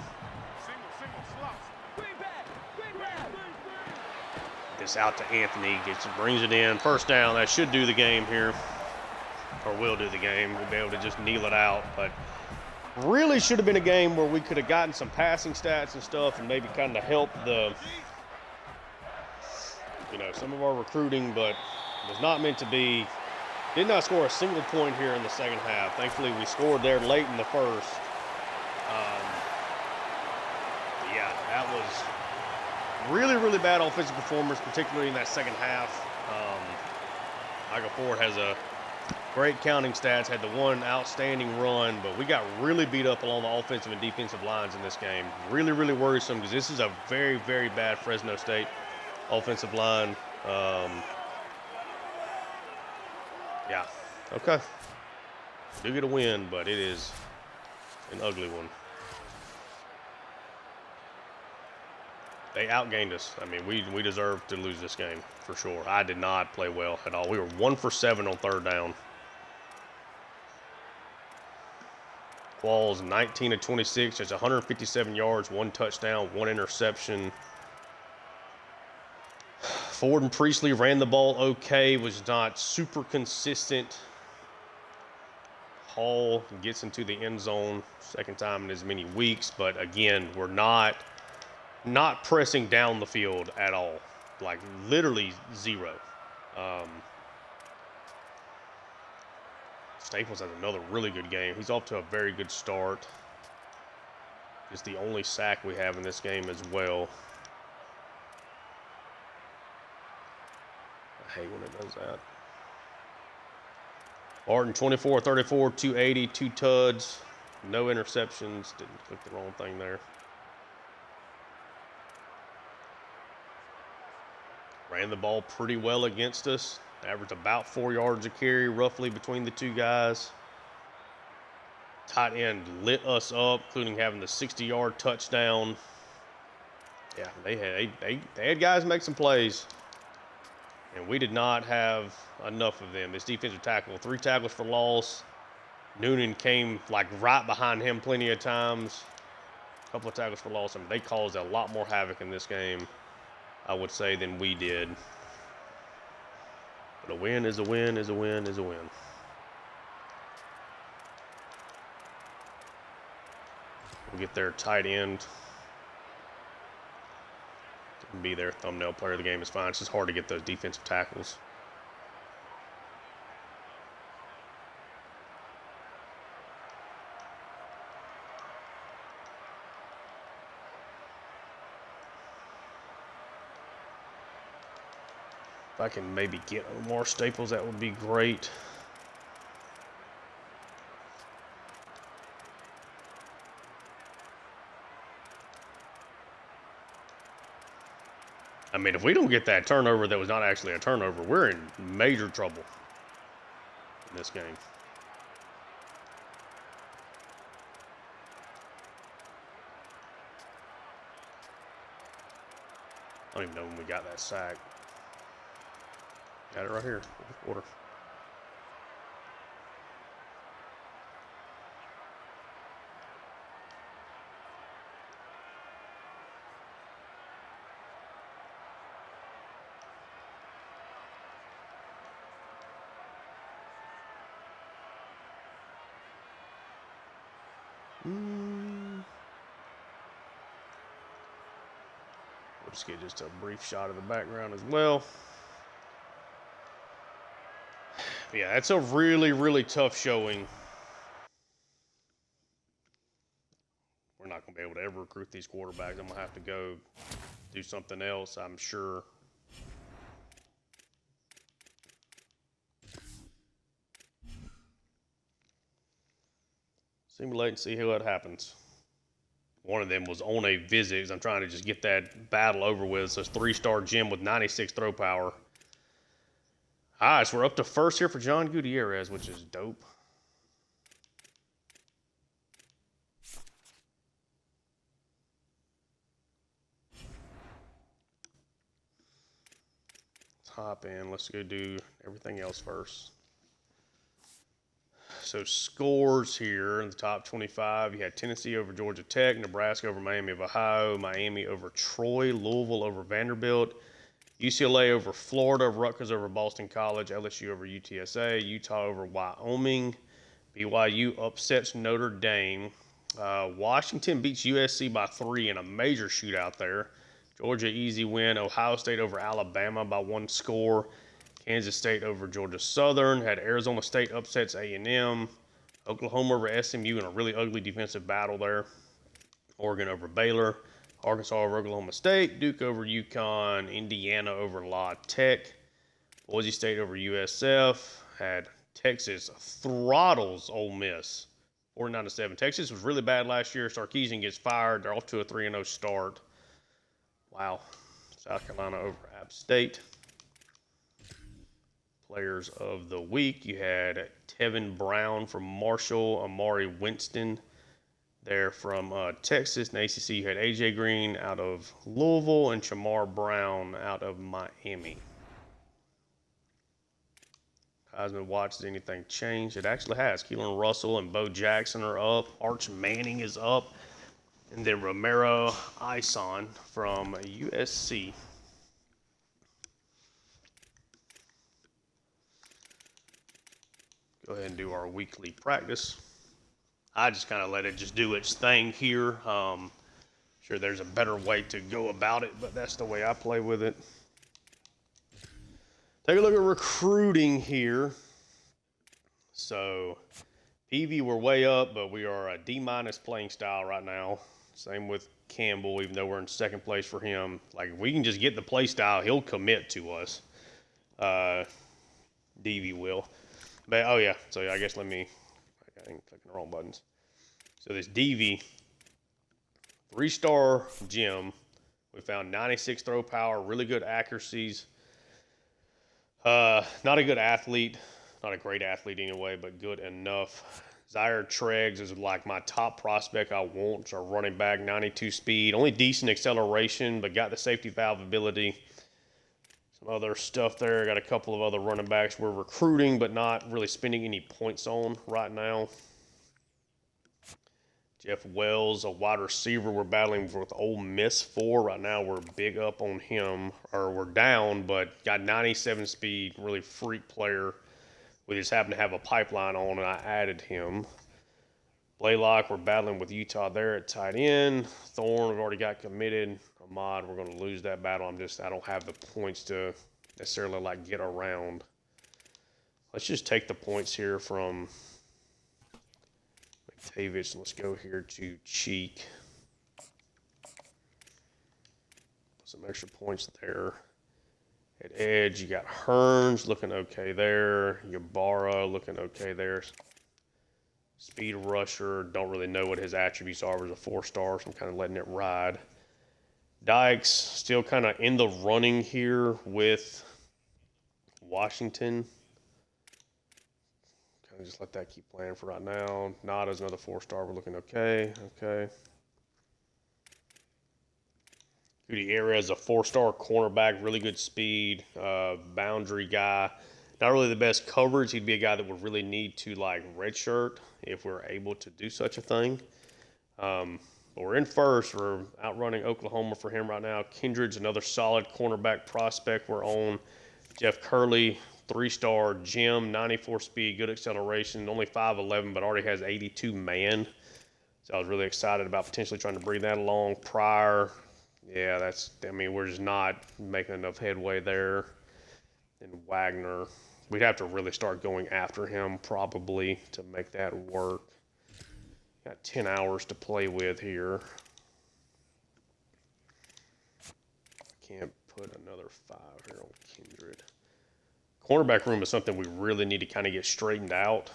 Speaker 1: This out to Anthony, brings it in. First down, that should do the game here. Or will do the game. We'll be able to just kneel it out. But really should have been a game where we could have gotten some passing stats and stuff and maybe kind of helped the, some of our recruiting, but it was not meant to be. Did not score a single point here in the second half. Thankfully, we scored there late in the first. Yeah, that was really, really bad offensive performance, particularly in that second half. Michael Ford has a great counting stats, had the one outstanding run, but we got really beat up along the offensive and defensive lines in this game. Really, really worrisome because this is a very, very bad Fresno State offensive line. Yeah, okay. We do get a win, but it is an ugly one. They outgained us. I mean, we deserved to lose this game for sure. I did not play well at all. We were 1 for 7 on third down. Qualls 19 of 26. That's 157 yards, 1 touchdown, 1 interception. Ford and Priestley ran the ball okay, was not super consistent. Hall gets into the end zone, second time in as many weeks, but again, we're not pressing down the field at all, like literally zero. Staples has another really good game. He's off to a very good start. It's the only sack we have in this game as well. I hate when it does that. Barton 24-34, 280, 2 tuds, no interceptions. Didn't click the wrong thing there. Ran the ball pretty well against us. Averaged about 4 yards a carry, roughly, between the two guys. Tight end lit us up, including having the 60-yard touchdown. Yeah, they had guys make some plays, and we did not have enough of them. This defensive tackle, 3 tackles for loss. Noonan came like right behind him plenty of times. A couple of tackles for loss. I mean, they caused a lot more havoc in this game, I would say, than we did. But a win is a win is a win is a win. We'll get their tight end. Didn't be their thumbnail player of the game is fine. It's just hard to get those defensive tackles. If I can maybe get more Staples, that would be great. I mean, if we don't get that turnover that was not actually a turnover, we're in major trouble in this game. I don't even know when we got that sack. Got it right here. Quarter. We'll just get just a brief shot of the background as well. Yeah, that's a really, really tough showing. We're not going to be able to ever recruit these quarterbacks. I'm going to have to go do something else, I'm sure. Simulate and see what happens. One of them was on a visit because I'm trying to just get that battle over with. So it's 3-star Jim with 96 throw power. All right, so we're up to first here for John Gutierrez, which is dope. hop in. Let's go do everything else first. So scores here in the top 25. You had Tennessee over Georgia Tech, Nebraska over Miami of Ohio, Miami over Troy, Louisville over Vanderbilt, UCLA over Florida, Rutgers over Boston College, LSU over UTSA, Utah over Wyoming, BYU upsets Notre Dame. Washington beats USC by 3 in a major shootout there. Georgia easy win. Ohio State over Alabama by 1 score. Kansas State over Georgia Southern. Had Arizona State upsets A&M. Oklahoma over SMU in a really ugly defensive battle there. Oregon over Baylor. Arkansas over Oklahoma State. Duke over UConn. Indiana over La Tech. Boise State over USF. Had Texas throttles Ole Miss 49-7. Texas was really bad last year. Sarkisian gets fired. They're off to a 3-0 start. Wow. South Carolina over App State. Players of the week, you had Tevin Brown from Marshall, Amari Winston there from Texas. In the ACC, you had A.J. Green out of Louisville and Shamar Brown out of Miami. Heisman watch, has anything changed? It actually has. Keelan Russell and Bo Jackson are up. Arch Manning is up. And then Romero Ison from USC. Go ahead and do our weekly practice. I just kind of let it just do its thing here. Sure, there's a better way to go about it, but that's the way I play with it. Take a look at recruiting here. So, PV, we're way up, but we are a D- playing style right now. Same with Campbell, even though we're in second place for him. Like, if we can just get the play style, he'll commit to us. DV will. But, oh, yeah. So, I guess I think I'm clicking the wrong buttons. So, this DV, 3-star gym. We found 96 throw power, really good accuracies. Not a good athlete. Not a great athlete anyway, but good enough. Zaire Treggs is like my top prospect I want. So running back, 92 speed. Only decent acceleration, but got the safety valve ability. Some other stuff there. Got a couple of other running backs we're recruiting, but not really spending any points on right now. Jeff Wells, a wide receiver we're battling with Ole Miss for. Right now we're big up on him, or we're down, but got 97 speed, really freak player. We just happen to have a pipeline on, and I added him. Blaylock, we're battling with Utah there at tight end. Thorne, we've already got committed. Ahmad, we're going to lose that battle. I don't have the points to necessarily like get around. Let's just take the points here from McTavish. Let's go here to Cheek. Some extra points there. At edge, you got Hearns looking okay there. Ybarra looking okay there. Speed rusher, don't really know what his attributes are. He was a 4-star, so I'm kind of letting it ride. Dykes still kind of in the running here with Washington. Kind of just let that keep playing for right now. Nada's another 4-star. We're looking okay. Okay. Gutierrez, a 4-star cornerback, really good speed, boundary guy. Not really the best coverage. He'd be a guy that would really need to like redshirt if we're able to do such a thing. But we're in first. We're outrunning Oklahoma for him right now. Kindred's another solid cornerback prospect we're on. Jeff Curley, 3-star Jim, 94 speed, good acceleration, only 5'11", but already has 82 man. So I was really excited about potentially trying to bring that along. Pryor. Yeah, we're just not making enough headway there. And Wagner, we'd have to really start going after him probably to make that work. Got 10 hours to play with here. Can't put another 5 here on Kindred. Cornerback room is something we really need to kind of get straightened out.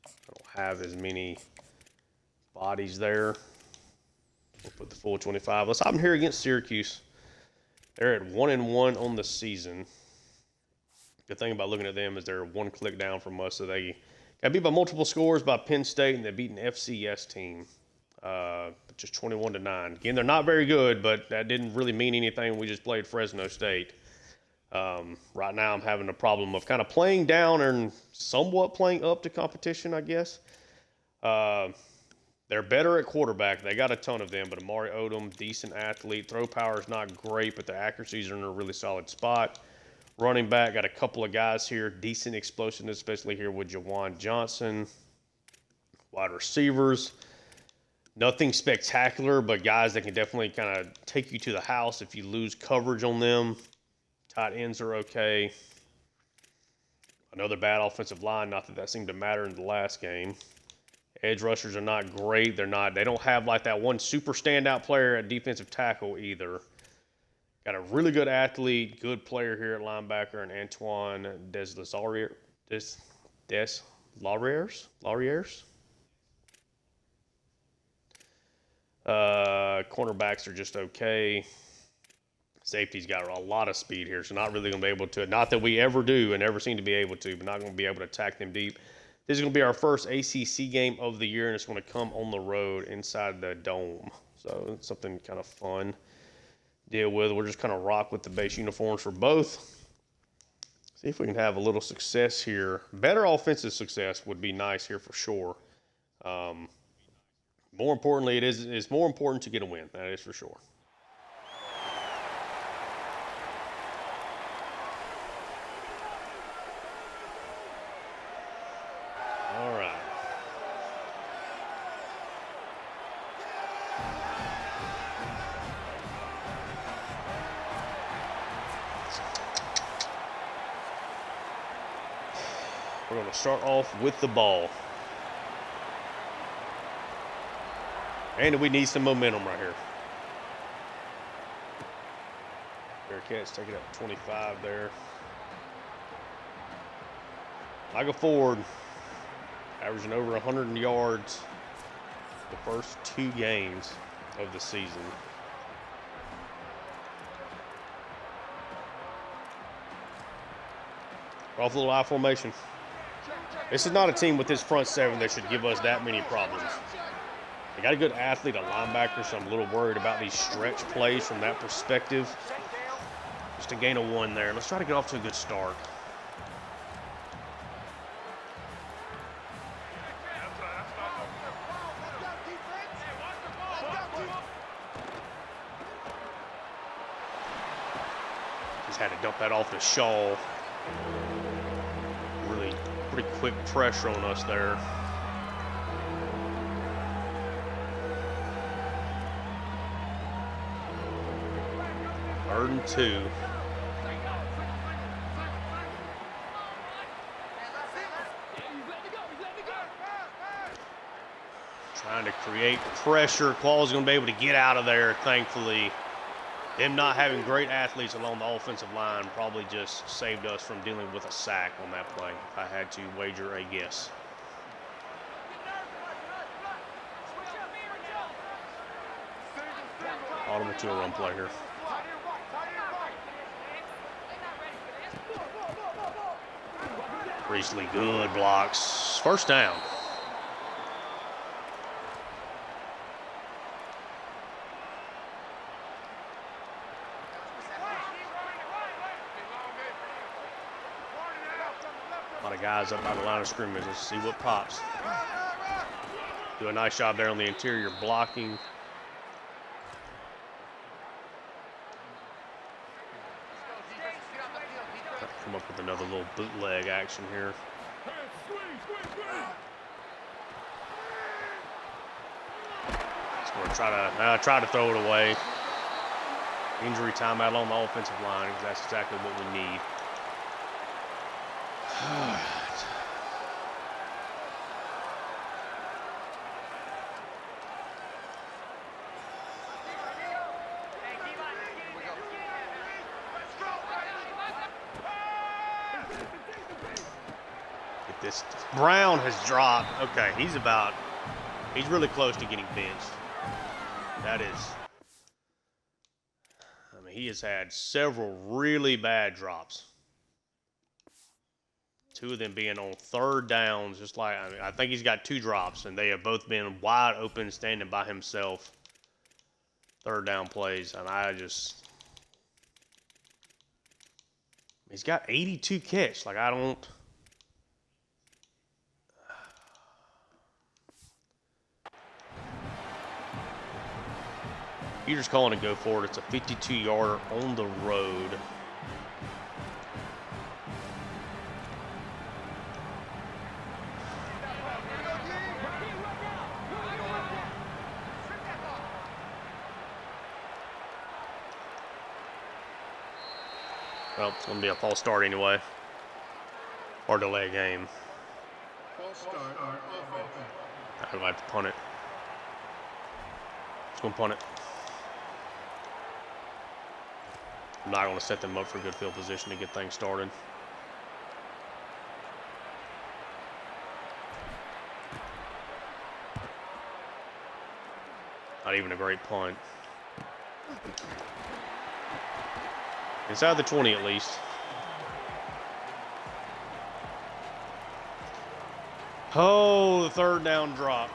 Speaker 1: I don't have as many bodies there. We'll put the full 25. Let's hop in here against Syracuse. They're at 1-1 on the season. The thing about looking at them is they're one click down from us, so they got beat by multiple scores by Penn State, and they beat an FCS team, just 21-9. Again, they're not very good, but that didn't really mean anything. We just played Fresno State. Right now, I'm having a problem of kind of playing down and somewhat playing up to competition, I guess. Uh, they're better at quarterback. They got a ton of them, but Amari Odom, decent athlete. Throw power is not great, but the accuracies are in a really solid spot. Running back, got a couple of guys here, decent explosiveness, especially here with Jawan Johnson. Wide receivers, nothing spectacular, but guys that can definitely kind of take you to the house if you lose coverage on them. Tight ends are okay. Another bad offensive line, not that seemed to matter in the last game. Edge rushers are not great. They don't have like that one super standout player at defensive tackle either. Got a really good athlete, good player here at linebacker, and Antoine Deslauriers. Cornerbacks are just okay. Safety's got a lot of speed here, so not really going to be able to. Not that we ever do and ever seem to be able to, but not going to be able to attack them deep. This is going to be our first ACC game of the year, and it's going to come on the road inside the dome. So it's something kind of fun to deal with. We're just kind of rock with the base uniforms for both. See if we can have a little success here. Better offensive success would be nice here for sure. More importantly, it's more important to get a win. That is for sure. All right. We're going to start off with the ball. And we need some momentum right here. Bearcats take it up 25 there. Michael Ford averaging over 100 yards the first 2 games of the season. Off a little I formation. This is not a team with this front 7 that should give us that many problems. They got a good athlete, a linebacker, so I'm a little worried about these stretch plays from that perspective. Just a gain of 1 there. Let's try to get off to a good start. Just had to dump that off to Shaw. Really pretty quick pressure on us there. Third and 2. Trying to create pressure. Quall's going to be able to get out of there, thankfully. Them not having great athletes along the offensive line probably just saved us from dealing with a sack on that play, if I had to wager a guess. Audible to a run play here. Priestley, good blocks. First down. A lot of guys up by the line of scrimmage. Let's see what pops. Do a nice job there on the interior blocking. Come up with another little bootleg action here. Just going to try to throw it away. Injury timeout on the offensive line, because that's exactly what we need. This Brown has dropped. Okay, he's really close to getting benched. That is, I mean, he has had several really bad drops. 2 of them being on third downs, just like, I think he's got 2 drops, and they have both been wide open, standing by himself. Third down plays, and I just, He's got 82 catch. Like, I don't. Peter's calling to go for it. It's a 52-yarder on the road. Well, it's going to be a false start anyway. Or delay a game.
Speaker 2: False start on offense.
Speaker 1: I'd like to punt it. Just going to punt it. I'm not going to set them up for a good field position to get things started. Not even a great punt. Inside the 20 at least. Oh, the third down drop.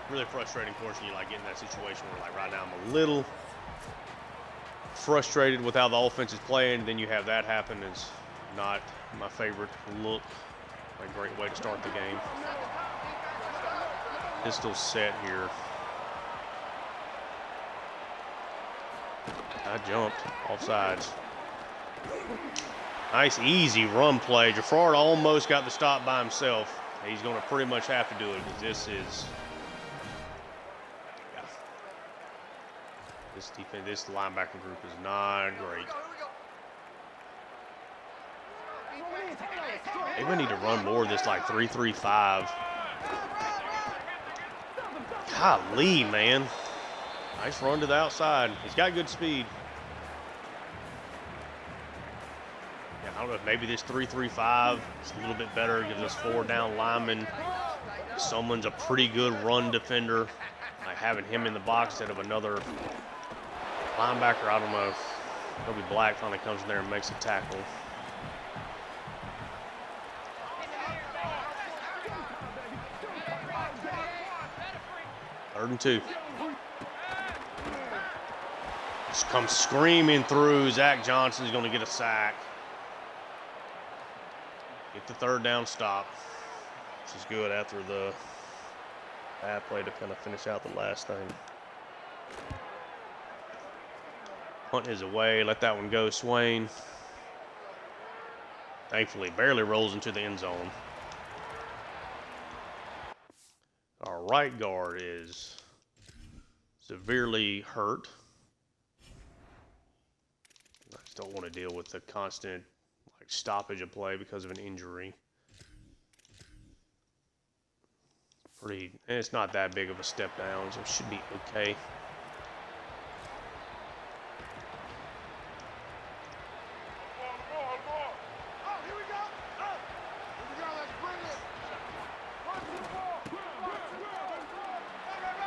Speaker 1: Really frustrating, of course, when you like get in that situation where, like, right now I'm a little frustrated with how the offense is playing. Then you have that happen. Is not my favorite look. A great way to start the game. Pistol set here. I jumped offsides. Nice, easy run play. Jafrard almost got the stop by himself. He's going to pretty much have to do it because this is, yeah. This defense, this linebacker group is not great. Maybe I need to run more of this like 3-3-5. Golly, man. Nice run to the outside. He's got good speed. Yeah, I don't know if maybe this 3-3-5 is a little bit better. Gives us 4 down linemen. Someone's a pretty good run defender. Like having him in the box instead of another linebacker. I don't know if Kobe Black finally comes in there and makes a tackle. Third and 2. Just comes screaming through. Zach Johnson's going to get a sack. Get the third down stop. Which is good after the bad play to kind of finish out the last thing. Punt is away. Let that one go, Swain. Thankfully, barely rolls into the end zone. Our right guard is severely hurt. I just don't want to deal with the constant stoppage of play because of an injury. And it's not that big of a step down, so it should be okay.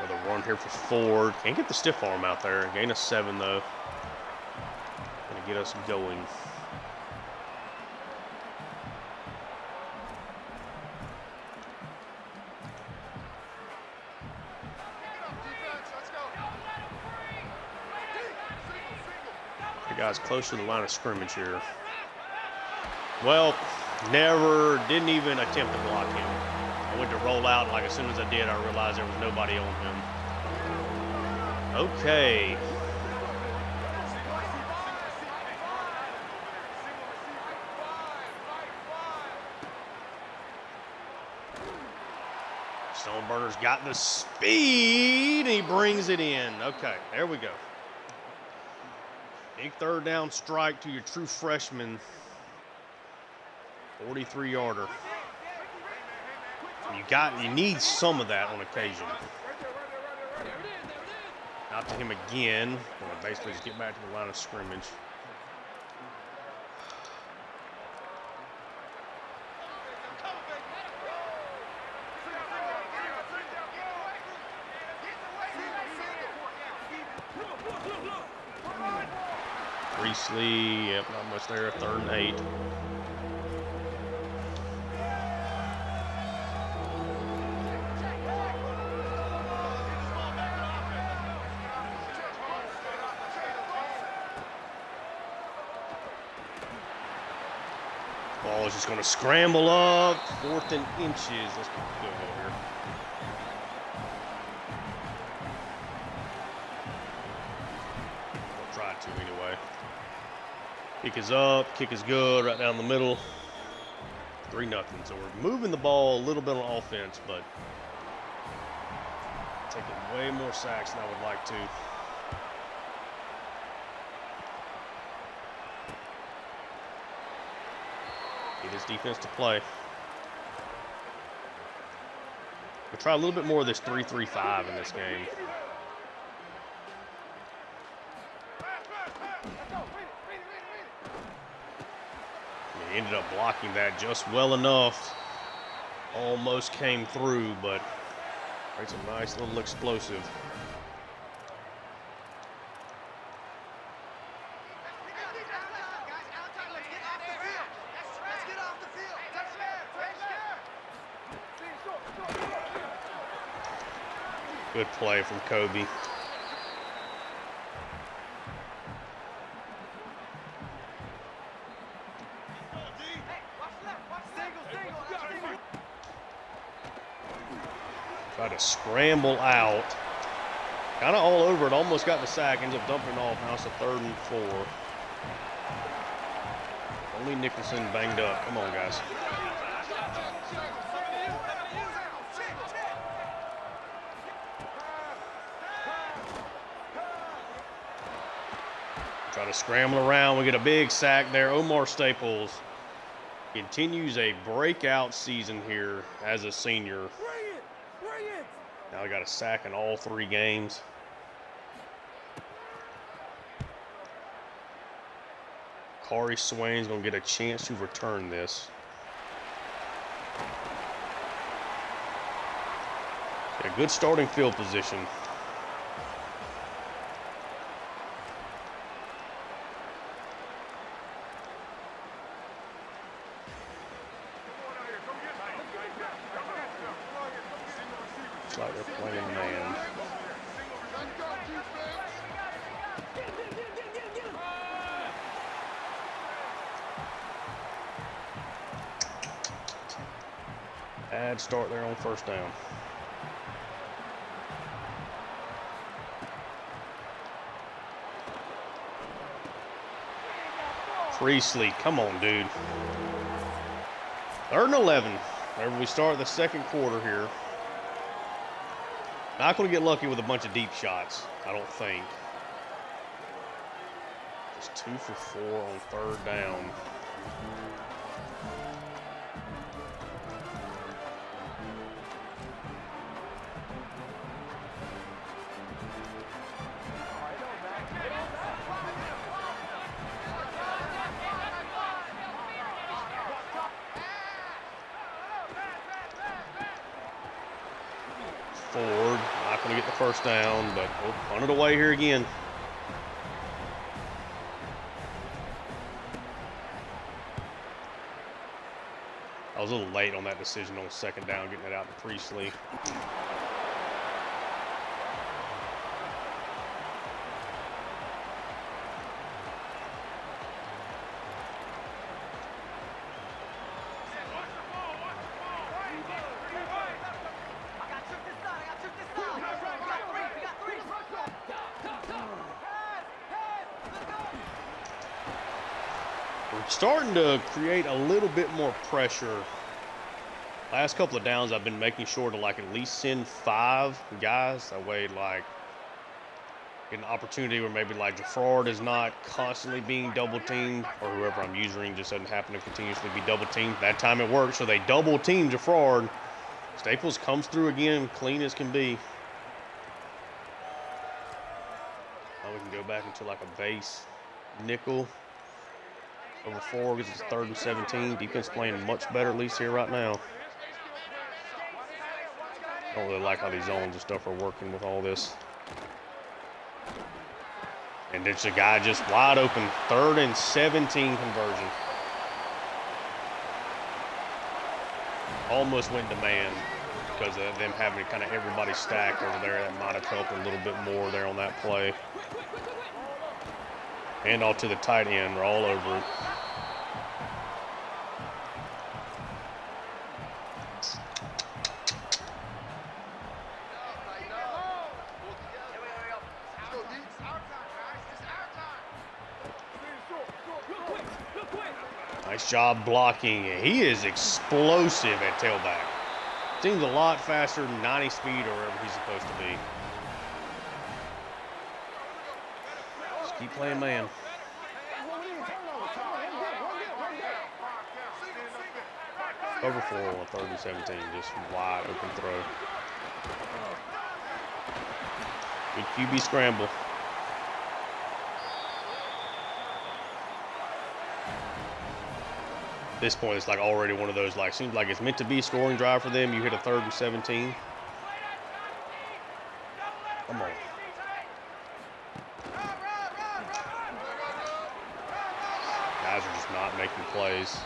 Speaker 1: Another run here for Ford. Can't get the stiff arm out there. Gain of 7 though. Gonna get us going. Guys close to the line of scrimmage here. Well, didn't even attempt to block him. I went to roll out, and like as soon as I did, I realized there was nobody on him. Okay. Stoneburner's got the speed, and he brings it in. Okay, there we go. Big third down strike to your true freshman. 43-yarder. You need some of that on occasion. Out to him again. Gonna basically just get back to the line of scrimmage. Priestley, yep, not much there. 3rd and 8. Ball is just going to scramble up. 4th and inches. Let's get a field goal here. We'll try to anyway. Kick is up. Kick is good. Right down the middle. 3-0. So we're moving the ball a little bit on offense, but taking way more sacks than I would like to. Get his defense to play. We'll try a little bit more of this 3-3-5 in this game. He ended up blocking that just well enough. Almost came through, but it's a nice little explosive. Good play from Kobe. Tried to scramble out. Kind of all over it. Almost got the sack. Ends up dumping off. Now it's a 3rd and 4. Only Nicholson banged up. Come on, guys. Try to scramble around. We get a big sack there. Omar Staples continues a breakout season here as a senior. Now we got a sack in all 3 games. Kari Swain's going to get a chance to return this. A good starting field position. Looks like they're playing man. Bad start there on 1st down. Priestley, come on, dude. 3rd and 11. Whenever we start the 2nd quarter here. Not going to get lucky with a bunch of deep shots, I don't think. Just 2 for 4 on 3rd down. Ford, not going to get the 1st down, but we'll punt it away here again. I was a little late on that decision on 2nd down, getting it out to Priestley. We're starting to create a little bit more pressure. Last couple of downs, I've been making sure to like at least send 5 guys. That way, like, get an opportunity where maybe like Jafrard is not constantly being double teamed, or whoever I'm using just doesn't happen to continuously be double teamed. That time it worked, so they double team Jafrard. Staples comes through again, clean as can be. Now we can go back into like a base nickel. Over 4 because it's 3rd and 17. Defense playing much better, at least here right now. Don't really like how these zones and stuff are working with all this. And it's a guy just wide open. 3rd and 17 conversion. Almost went to man because of them having kind of everybody stacked over there. That might have helped a little bit more there on that play. Hand off to the tight end. We're all over it. Nice job blocking. He is explosive at tailback. Seems a lot faster than 90 speed or wherever he's supposed to be. Just keep playing man. Over 4 on 3rd and 17. Just wide open throw. Good QB scramble. At this point, it's like already one of those, like, seems like it's meant to be a scoring drive for them. You hit a 3rd and 17. Come on. Guys are just not making plays.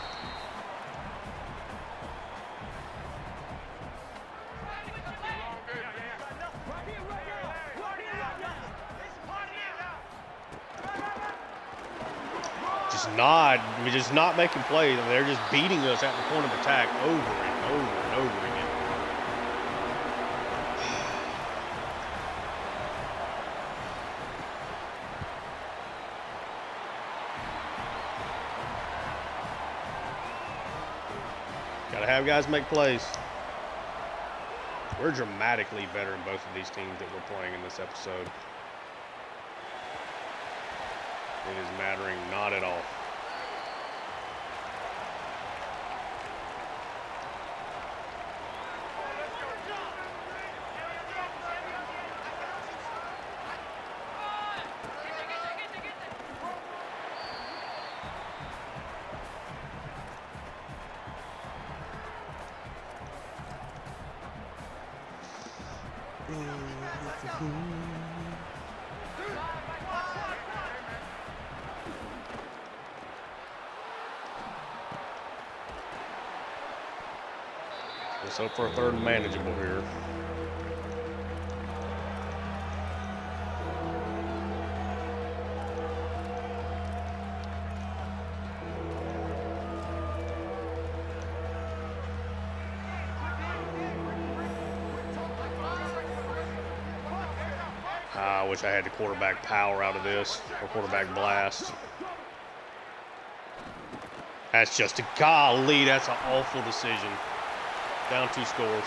Speaker 1: We're just not making plays. I mean, they're just beating us at the point of attack over and over and over again. Gotta have guys make plays. We're dramatically better in both of these teams that we're playing in this episode. It is mattering not at all. Let's hope for a 3rd and manageable here. I wish I had the quarterback power out of this, or quarterback blast. That's just a golly, that's an awful decision. Down 2 scores.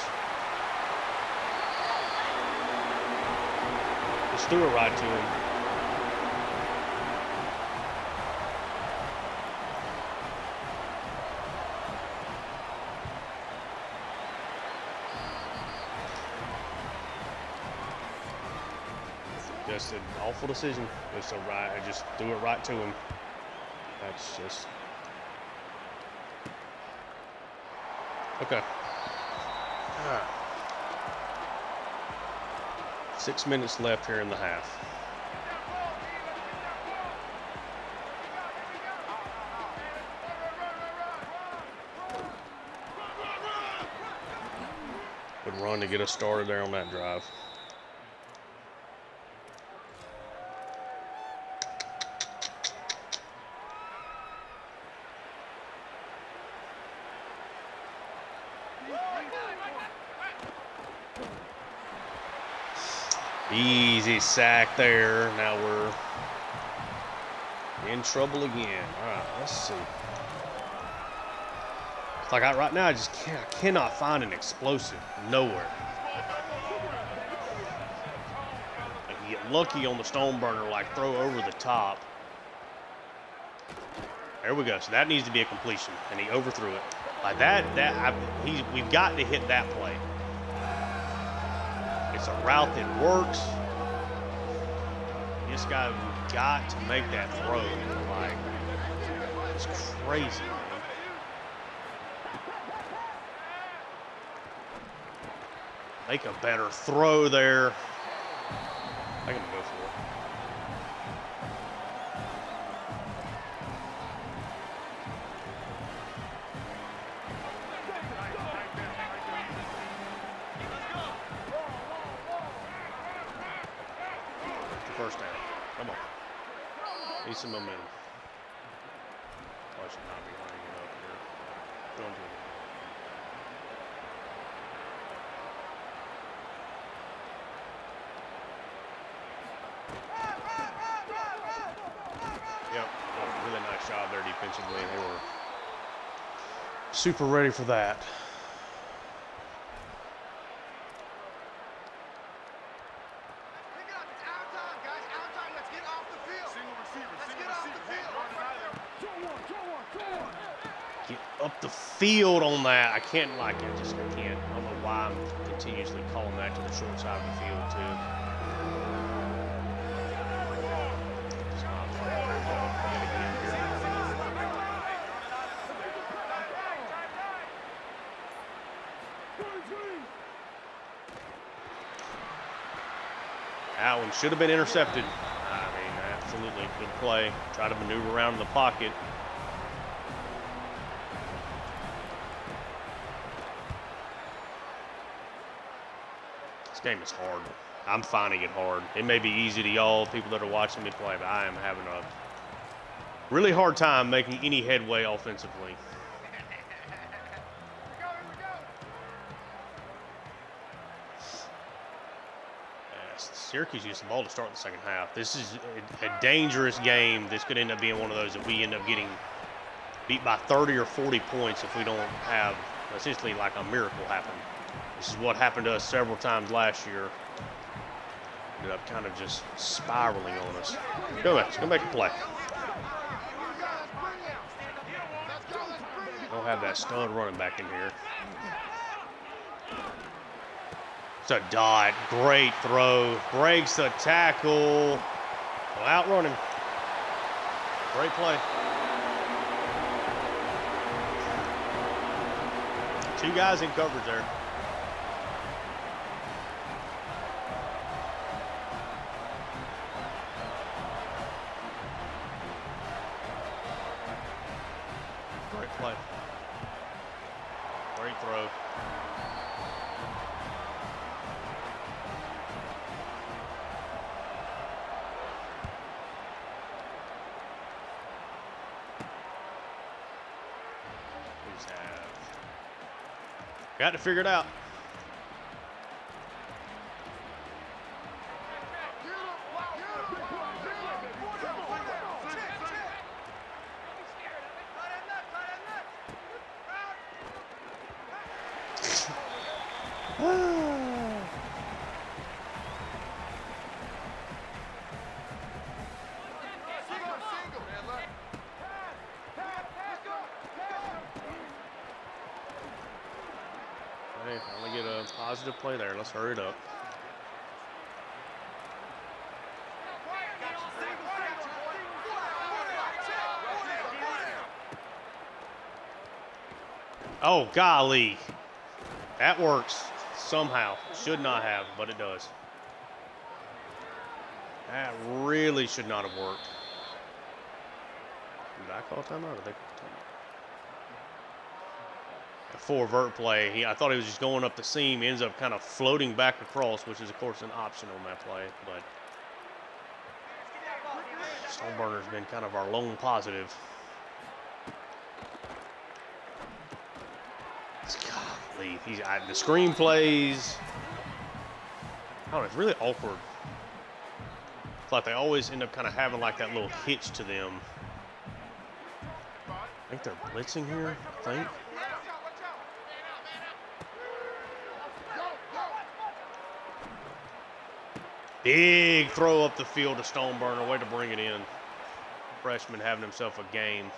Speaker 1: Just threw it right to him. Just an awful decision. Just I just threw it right to him. That's just okay. 6 minutes left here in the half. Good run to get us started there on that drive. Easy sack there. Now we're in trouble again. All right, let's see. It's like right now, I cannot find an explosive nowhere. Like you get lucky on the stone burner, like throw over the top. There we go. So that needs to be a completion, and he overthrew it. Like we've got to hit that play. It's a route that works. This guy, we've got to make that throw. Like, it's crazy, man. Make a better throw there. I can go for it. First down. Come on. Need some momentum. I should not be hanging it up here. Don't do it. Yep. Really nice job there defensively. They were super ready for that. Get up the field on that. I can't like it. I can't. I don't know why I'm continuously calling that to the short side of the field too. It's not yet again here. That one should have been intercepted. I mean, absolutely good play. Try to maneuver around in the pocket. This game is hard. I'm finding it hard. It may be easy to y'all, people that are watching me play, but I am having a really hard time making any headway offensively. Syracuse used the ball to start the second half. This is a dangerous game. This could end up being one of those that we end up getting beat by 30 or 40 points if we don't have essentially like a miracle happen. This is what happened to us several times last year. Ended up kind of just spiraling on us. Go back. Let's go back and play. Don't have that stud running back in here. It's a dot. Great throw. Breaks the tackle. Well, outrun him. Great play. Two guys in coverage there. Great play. Great throw. Got to figure it out. Hey, finally get a positive play there. Let's hurry it up. Oh, golly. That works somehow. Should not have, but it does. That really should not have worked. Did I call timeout or did they call timeout? A full vert play. I thought he was just going up the seam. He ends up kind of floating back across, which is, of course, an option on that play. But Stoneburner's been kind of our lone positive. Golly, the screen plays. Oh, it's really awkward. It's like they always end up kind of having like that little hitch to them. I think they're blitzing here, I think. Big throw up the field to Stoneburner. Way to bring it in. Freshman having himself a game.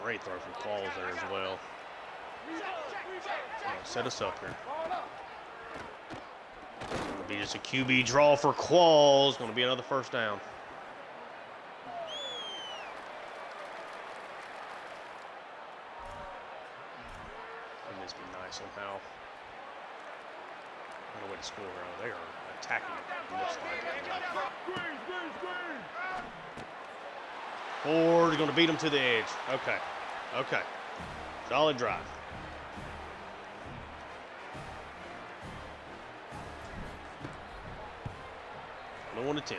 Speaker 1: Great throw from Qualls there as well. Set us up here. Going to be just a QB draw for Qualls. Going to be another first down. Wouldn't this be nice somehow? No way to score around. They are attacking it. Looks like Ford is going to beat them to the edge. Okay. Okay. Solid drive. No 1 to 10.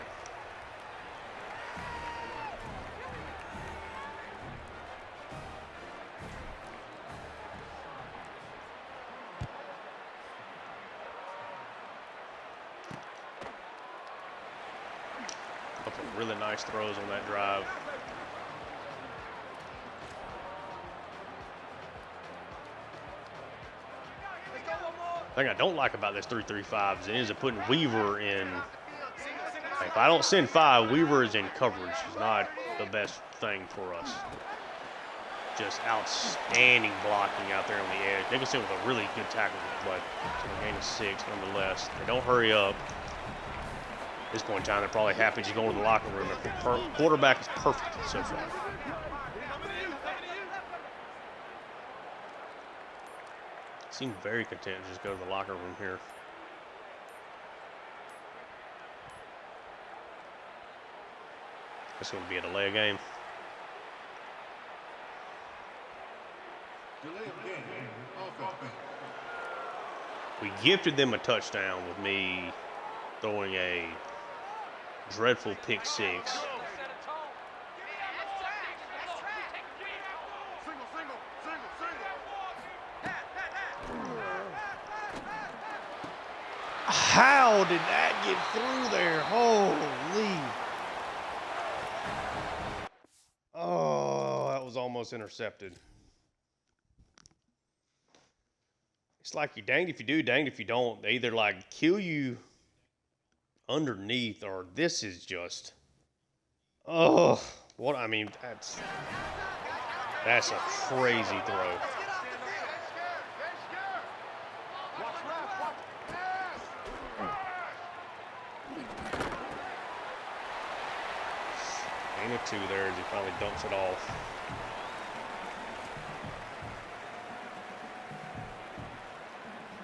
Speaker 1: Really nice throws on that drive. thing I don't like about this 3-3-5 is putting Weaver in. If I don't send 5, Weaver is in coverage. It's not the best thing for us. Just outstanding blocking out there on the edge. Nicholson with a really good tackle, but so a gain of 6 nonetheless. They don't hurry up. At this point in time, they're probably happy just going to the locker room. Their quarterback is perfect so far. Seem very content to just go to the locker room here. This is going to be a delay of game. We gifted them a touchdown with me throwing a dreadful pick 6. How did that get through there? Holy. Oh, that was almost intercepted. It's like you're danged if you do, danged if you don't. They either like kill you underneath or this is just, oh, what, I mean, that's a crazy throw. Gain of 2 there as he finally dumps it off.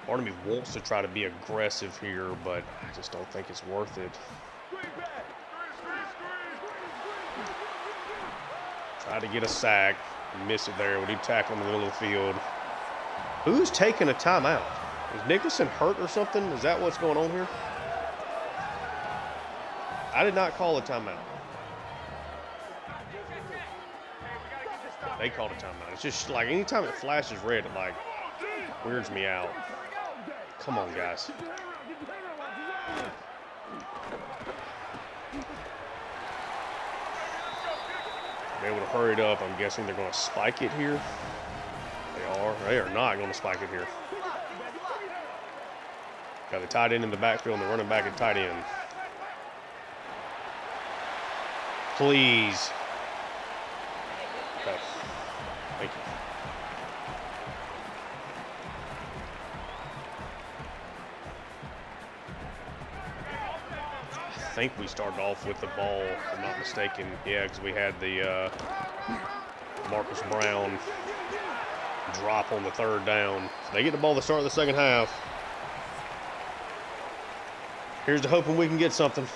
Speaker 1: Part of me wants to try to be aggressive here, but I just don't think it's worth it. Try to get a sack, miss it there. We need to tackle him in the middle of the field. Who's taking a timeout? Is Nicholson hurt or something? Is that what's going on here? I did not call a timeout. They called a timeout. It's just like anytime it flashes red, it like weirds me out. Come on, guys. They would have hurried up. I'm guessing they're going to spike it here. They are. They are not going to spike it here. Got the tight end in the backfield and the running back and tight end. Please. Okay. Thank you. I think we started off with the ball, if I'm not mistaken. Yeah, because we had the Marcus Brown drop on the 3rd down. So they get the ball to start the second half. Here's to hoping we can get something.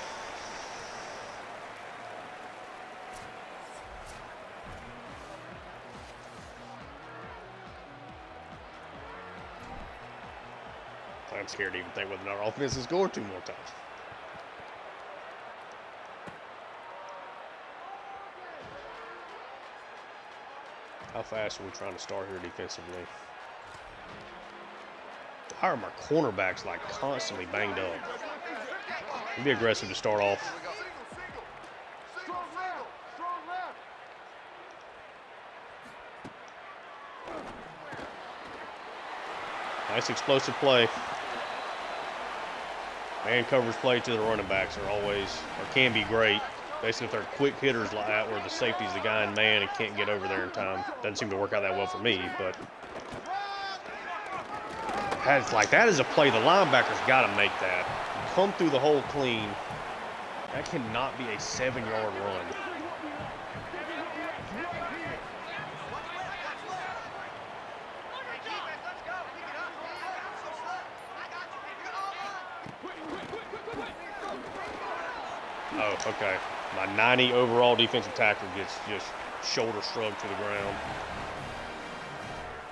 Speaker 1: I'm scared to even think whether or not our offense has scored 2 more times. How fast are we trying to start here defensively? Why are my cornerbacks like constantly banged up? Be aggressive to start off. Nice explosive play. Man coverage play to the running backs are always, or can be great. Basically, if they're quick hitters like that where the safety's the guy in man and can't get over there in time. Doesn't seem to work out that well for me, but that's like, that is a play. The linebacker's got to make that. Come through the hole clean. That cannot be a 7-yard run. Oh, okay. My 90 overall defensive tackle gets just shoulder shrugged to the ground.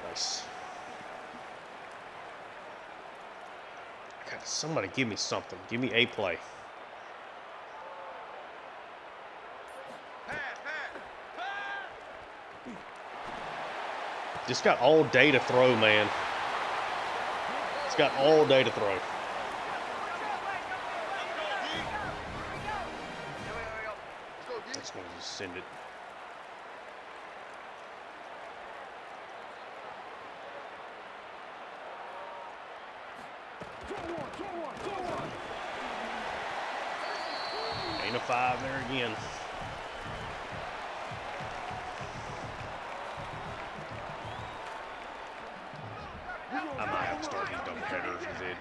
Speaker 1: Nice. God, somebody give me something. Give me a play. Just got all day to throw, man. It's got all day to throw. Just going to just send it. Gain of 5 there again. I might have to start these doubleheaders because it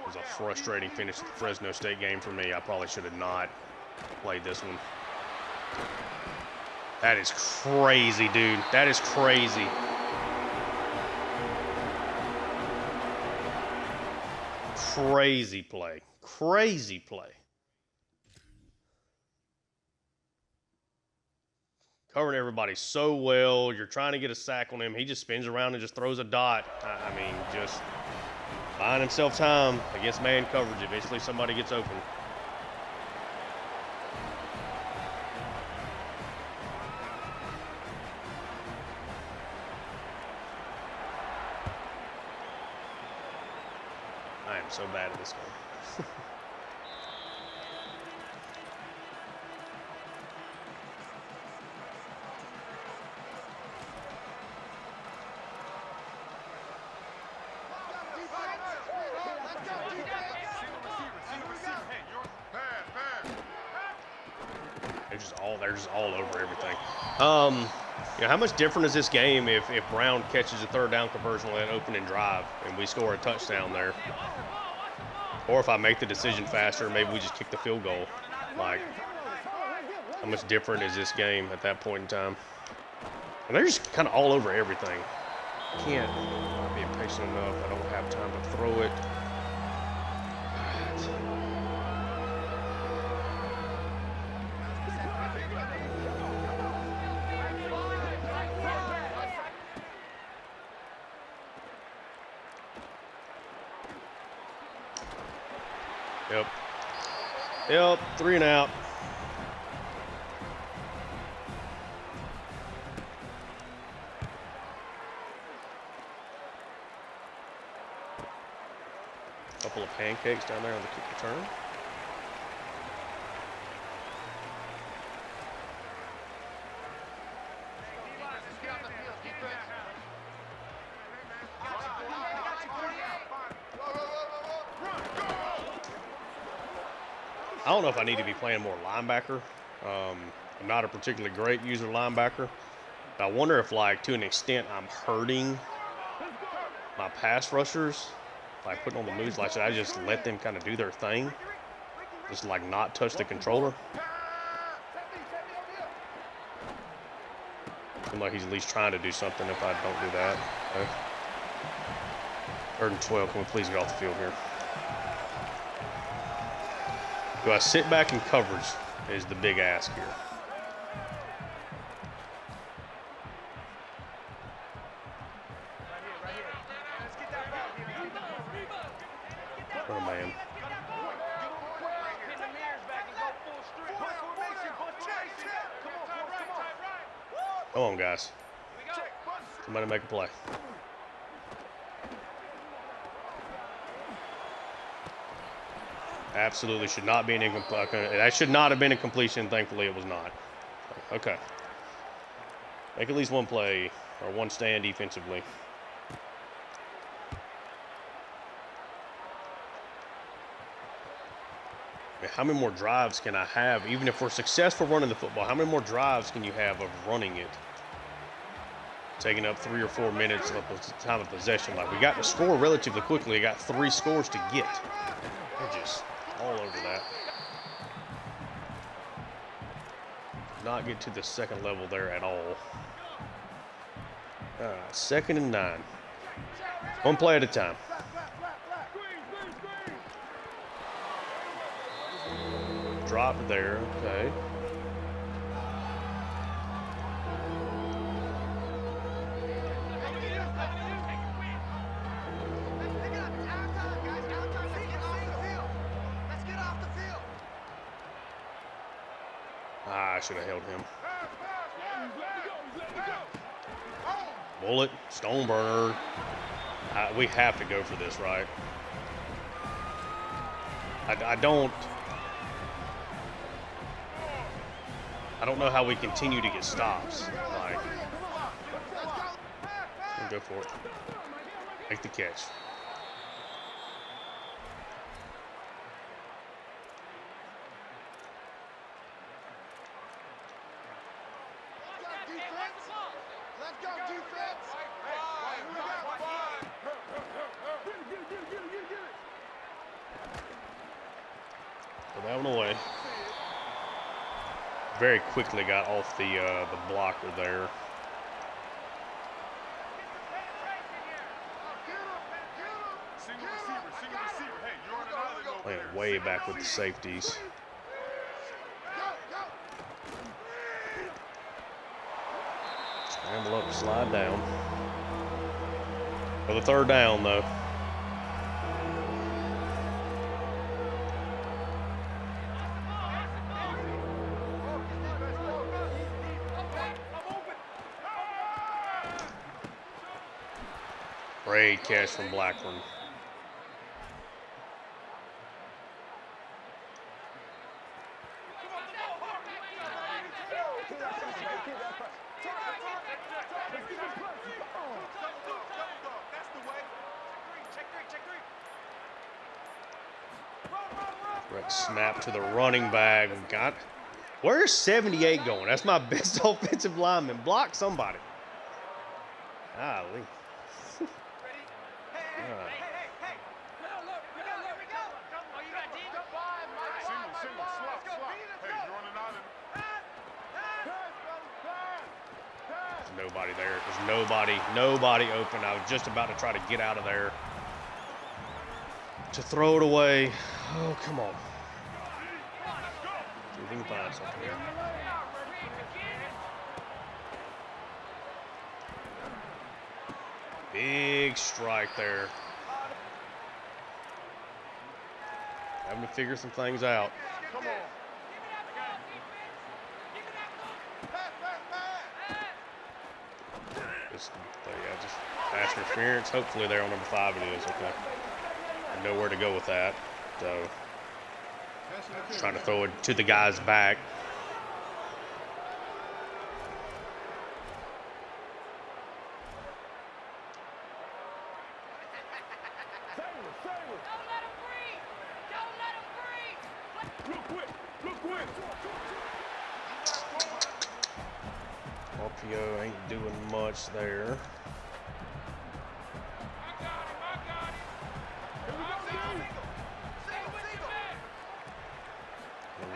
Speaker 1: was a frustrating finish to the Fresno State game for me. I probably should have not played this one. That is crazy, dude. That is crazy. Crazy play. Crazy play. Covering everybody so well. You're trying to get a sack on him. He just spins around and just throws a dot. I mean, just buying himself time against man coverage. Eventually somebody gets open. I am so bad at this game. They're just all over everything. How much different is this game if Brown catches a third down conversion on that opening drive and we score a touchdown there? Or if I make the decision faster, maybe we just kick the field goal. Like, how much different is this game at that point in time? And they're just kind of all over everything. Can't be patient enough. I don't have time to throw it. Yep, 3 and out. Couple of pancakes down there on the kick return. I don't know if I need to be playing more linebacker. I'm not a particularly great user linebacker. But I wonder if, like, to an extent, I'm hurting my pass rushers by putting on the moves. Like, should I just let them kind of do their thing? Just, like, not touch the controller? Seems like he's at least trying to do something if I don't do that. Okay. 3rd and 12. Can we please get off the field here? Do I sit back in coverage is the big ask here. Oh, man. Come on, guys. Somebody make a play. Absolutely should not be an incompletion. That should not have been a completion. Thankfully, it was not. Okay. Make at least one play or one stand defensively. How many more drives can I have? Even if we're successful running the football, how many more drives can you have of running it? Taking up 3 or 4 minutes of time of possession. Like, we got to score relatively quickly. We got 3 scores to get. We're just all over that. Not get to the second level there at all. 2nd and 9. One play at a time. Drop there, okay. I should have held him. Bullet, stone burner. We have to go for this, right? I don't know how we continue to get stops. Like, we'll go for it. Make the catch.
Speaker 2: Let's go, defense.
Speaker 1: Put that one away. Very quickly got off the blocker there. Playing way back with the safeties. Scramble up, slide down. For the third down, though. Great catch from Blackburn. Great snap to the running back. Where's 78 going? That's my best offensive lineman. Block somebody. Golly. There's nobody there. There's nobody open. I was just about to try to get out of there to throw it away. Oh, come on. See if we can find something here. Big strike there. Having to figure some things out.
Speaker 2: Come on.
Speaker 1: Just pass interference. Hopefully there on number 5 it is. Okay. I know where to go with that. So trying to throw it to the guy's back. RPO ain't doing much there.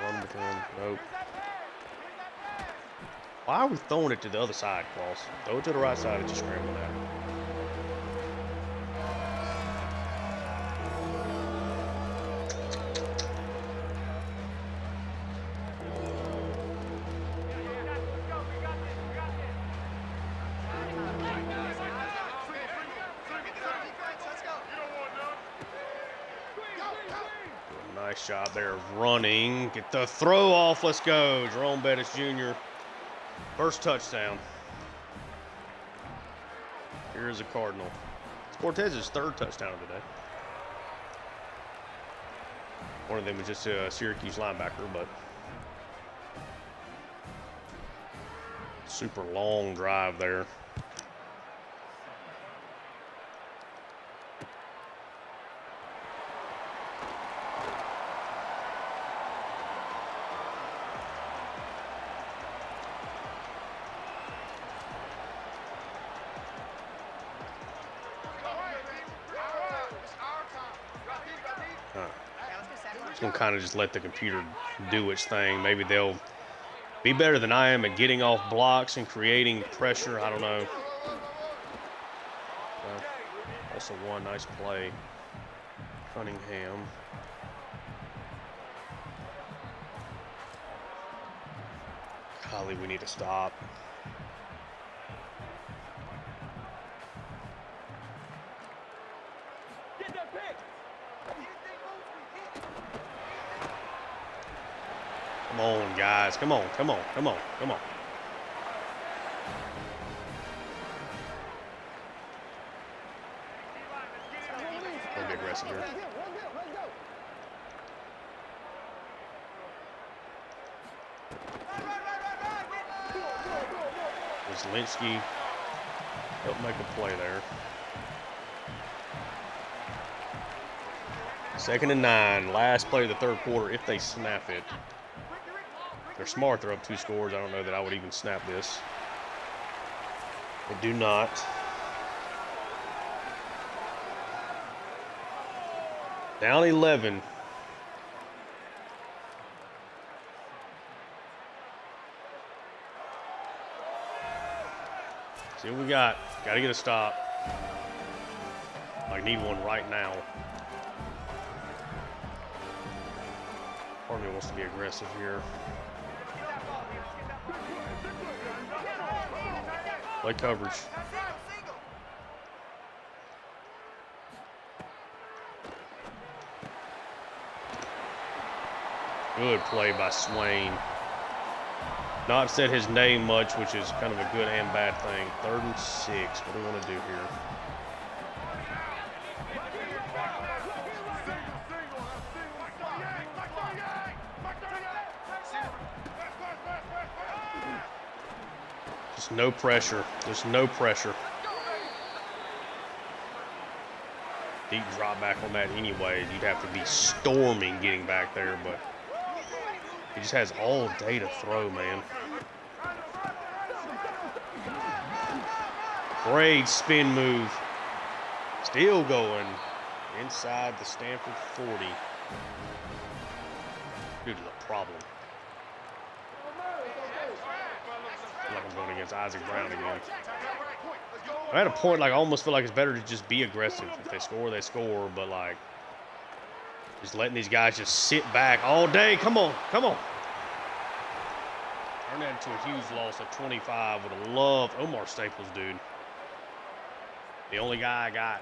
Speaker 1: Run with him. Nope. Why are we throwing it to the other side, Cross? Throw it to the right side and just scramble that. Nice job there of running. Get the throw off. Let's go. Jerome Bettis Jr. First touchdown. Here's a Cardinal. It's Cortez's third touchdown of the day. One of them was just a Syracuse linebacker, but super long drive there. It's going to kind of just let the computer do its thing. Maybe they'll be better than I am at getting off blocks and creating pressure. I don't know. Also one nice play. Cunningham. Golly, we need to stop. Come on, guys. Come on, come on, come on, come on. Don't be aggressive here. Linsky helped make a play there. 2nd and 9. Last play of the third quarter if they snap it. They're smart. They're up 2 scores. I don't know that I would even snap this. They do not. Down 11. See what we got. Got to get a stop. I need one right now. Part of me wants to be aggressive here. Play coverage. Good play by Swain. Not said his name much, which is kind of a good and bad thing. 3rd and 6. What do we want to do here? Just no pressure. Just no pressure. Deep drop back on that anyway. You'd have to be storming getting back there, but he just has all day to throw, man. Great spin move. Still going inside the Stanford 40. Due to the problem. I feel like I'm going against Isaac Brown again. I'm at a point, like, I almost feel like it's better to just be aggressive. If they score, they score, but, like, just letting these guys just sit back all day. Come on, come on. Turn that into a huge loss of 25. Would have loved Omar Staples, dude. The only guy I got.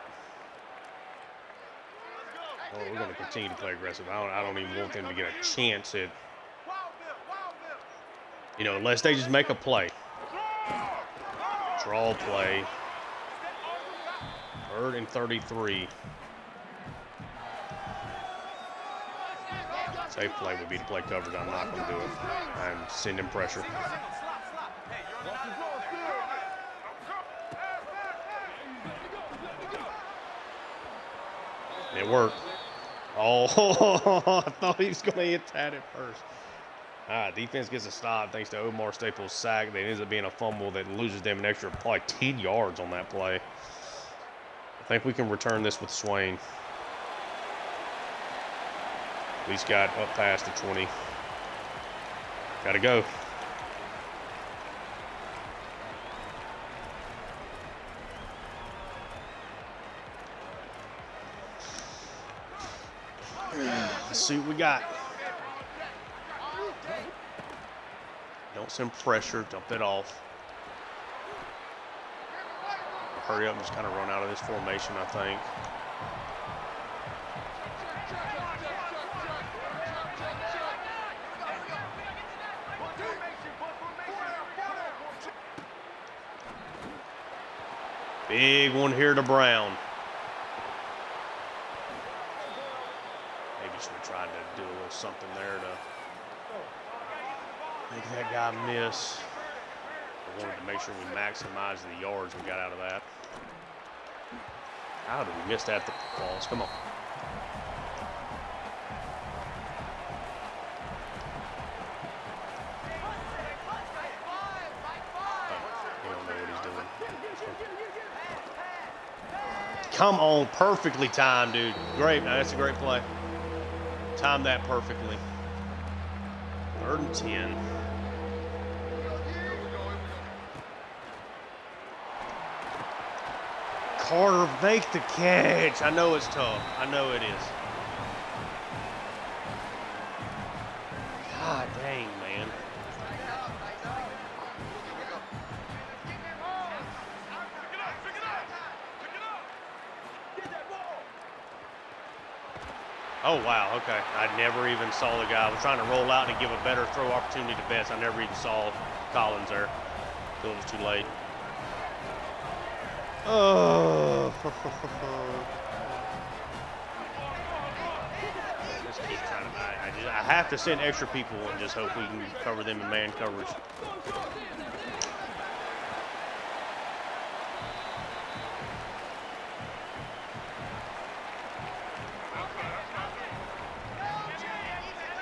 Speaker 1: Oh, we're going to continue to play aggressive. I don't even want them to get a chance at, you know, unless they just make a play. Draw play. 3rd and 33. Safe play would be to play coverage. I'm not going to do it. I'm sending pressure. It worked. Oh, I thought he was going to hit that at first. Defense gets a stop thanks to Omar Staples' sack. That ends up being a fumble that loses them an extra probably 10 yards on that play. I think we can return this with Swain. At least got up past the 20. Got to go. Let's see what we got. Don't send pressure. Dump it off. Hurry up and just kind of run out of this formation, I think. Big one here to Brown. Maybe should have tried to do a little something there to make that guy miss. I wanted to make sure we maximize the yards we got out of that. How did we miss that at the balls? Come on. He don't know what he's doing. Come on, perfectly timed, dude. Great, that's a great play. Timed that perfectly. 3rd and 10. Carter, make the catch. I know it's tough. I know it is. God dang, man. Oh, wow, okay. I never even saw the guy. I was trying to roll out and give a better throw opportunity to Betts. I never even saw Collins there until it was too late. Oh. Just keep trying to, I have to send extra people and just hope we can cover them in man coverage.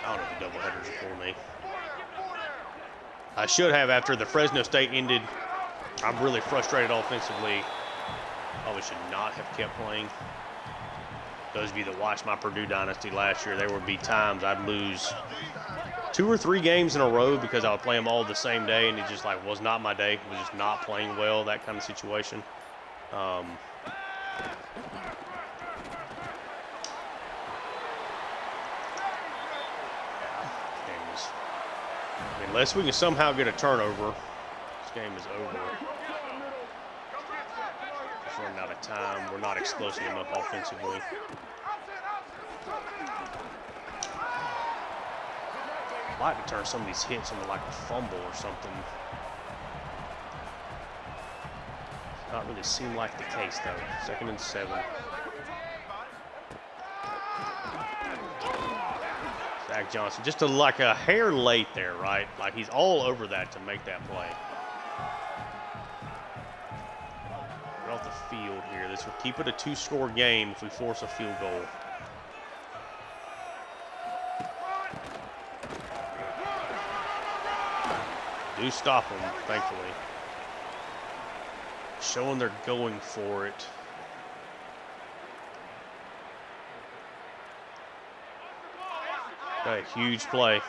Speaker 1: I don't know if the doubleheaders are for me. I should have after the Fresno State ended I'm really frustrated offensively. Probably should not have kept playing. Those of you that watched my Purdue Dynasty last year, there would be times I'd lose 2 or 3 games in a row because I would play them all the same day, and it just like was not my day. It was just not playing well, that kind of situation. Unless we can somehow get a turnover, this game is over. Just running out of time. We're not explosive enough offensively. I'd like to turn some of these hits into like a fumble or something. Does not really seem like the case though. 2nd and 7. Zach Johnson, just like a hair late there, right? Like he's all over that to make that play. We're off the field here. This will keep it a 2-score game if we force a field goal. Do stop them, thankfully. Showing they're going for it. A huge play.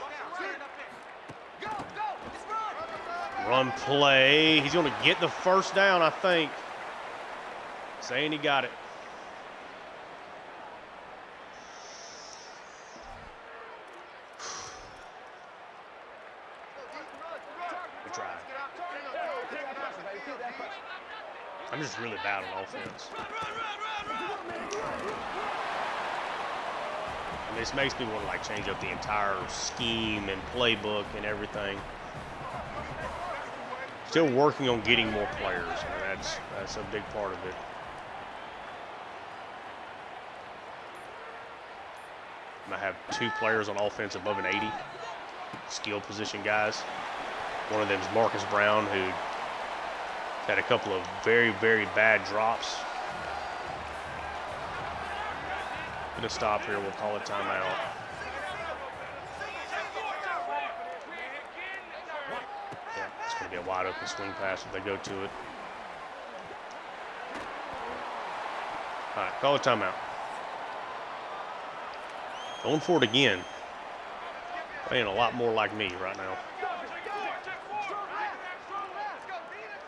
Speaker 1: Run play. He's going to get the first down, I think. Saying he got it. We tried. I'm just really bad on offense. And this makes me want to like change up the entire scheme and playbook and everything. Still working on getting more players. I mean, that's a big part of it. I have 2 players on offense above an 80. Skill position guys. One of them is Marcus Brown, who had a couple of very, very bad drops. Gonna stop here. We'll call it timeout. Yeah, it's gonna be a wide open swing pass if they go to it. All right, call it timeout. Going for it again. Playing a lot more like me right now.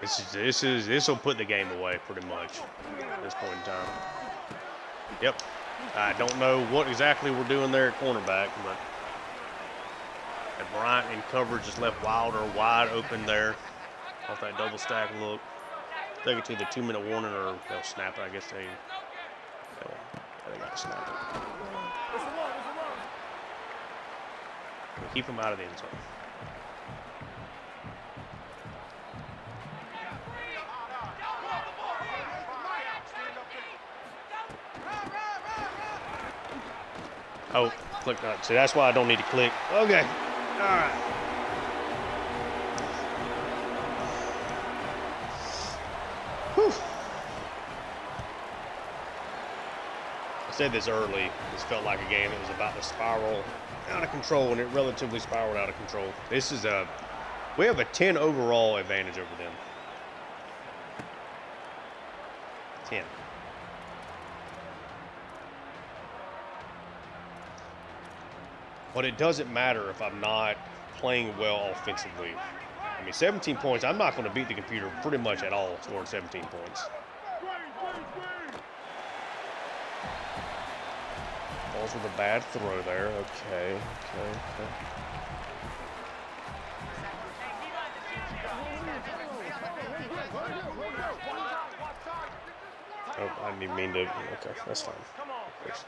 Speaker 1: This will put the game away pretty much at this point in time. Yep. I don't know what exactly we're doing there at cornerback, but Bryant in coverage is left wide open there off that double stack look. Take it to the 2-minute warning, or they'll snap it. I guess they got to snap it. We'll keep them out of the end zone. Oh, click not. See, that's why I don't need to click. Okay. All right. Whew. I said this early. This felt like a game that was about to spiral out of control, and it relatively spiraled out of control. This is we have a 10 overall advantage over them. 10. But it doesn't matter if I'm not playing well offensively. I mean, 17 points, I'm not going to beat the computer pretty much at all scoring 17 points. Balls with a bad throw there. Okay. Oh, I didn't mean to. Okay, that's fine. There's,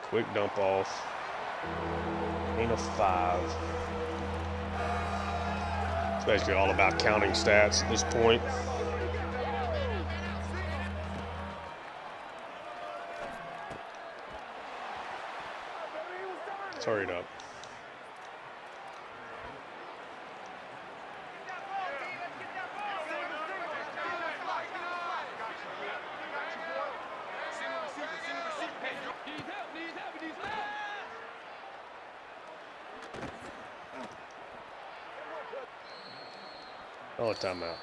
Speaker 1: quick dump off. Gain of 5. It's basically all about counting stats at this point. Let's hurry it up. Oh, a timeout.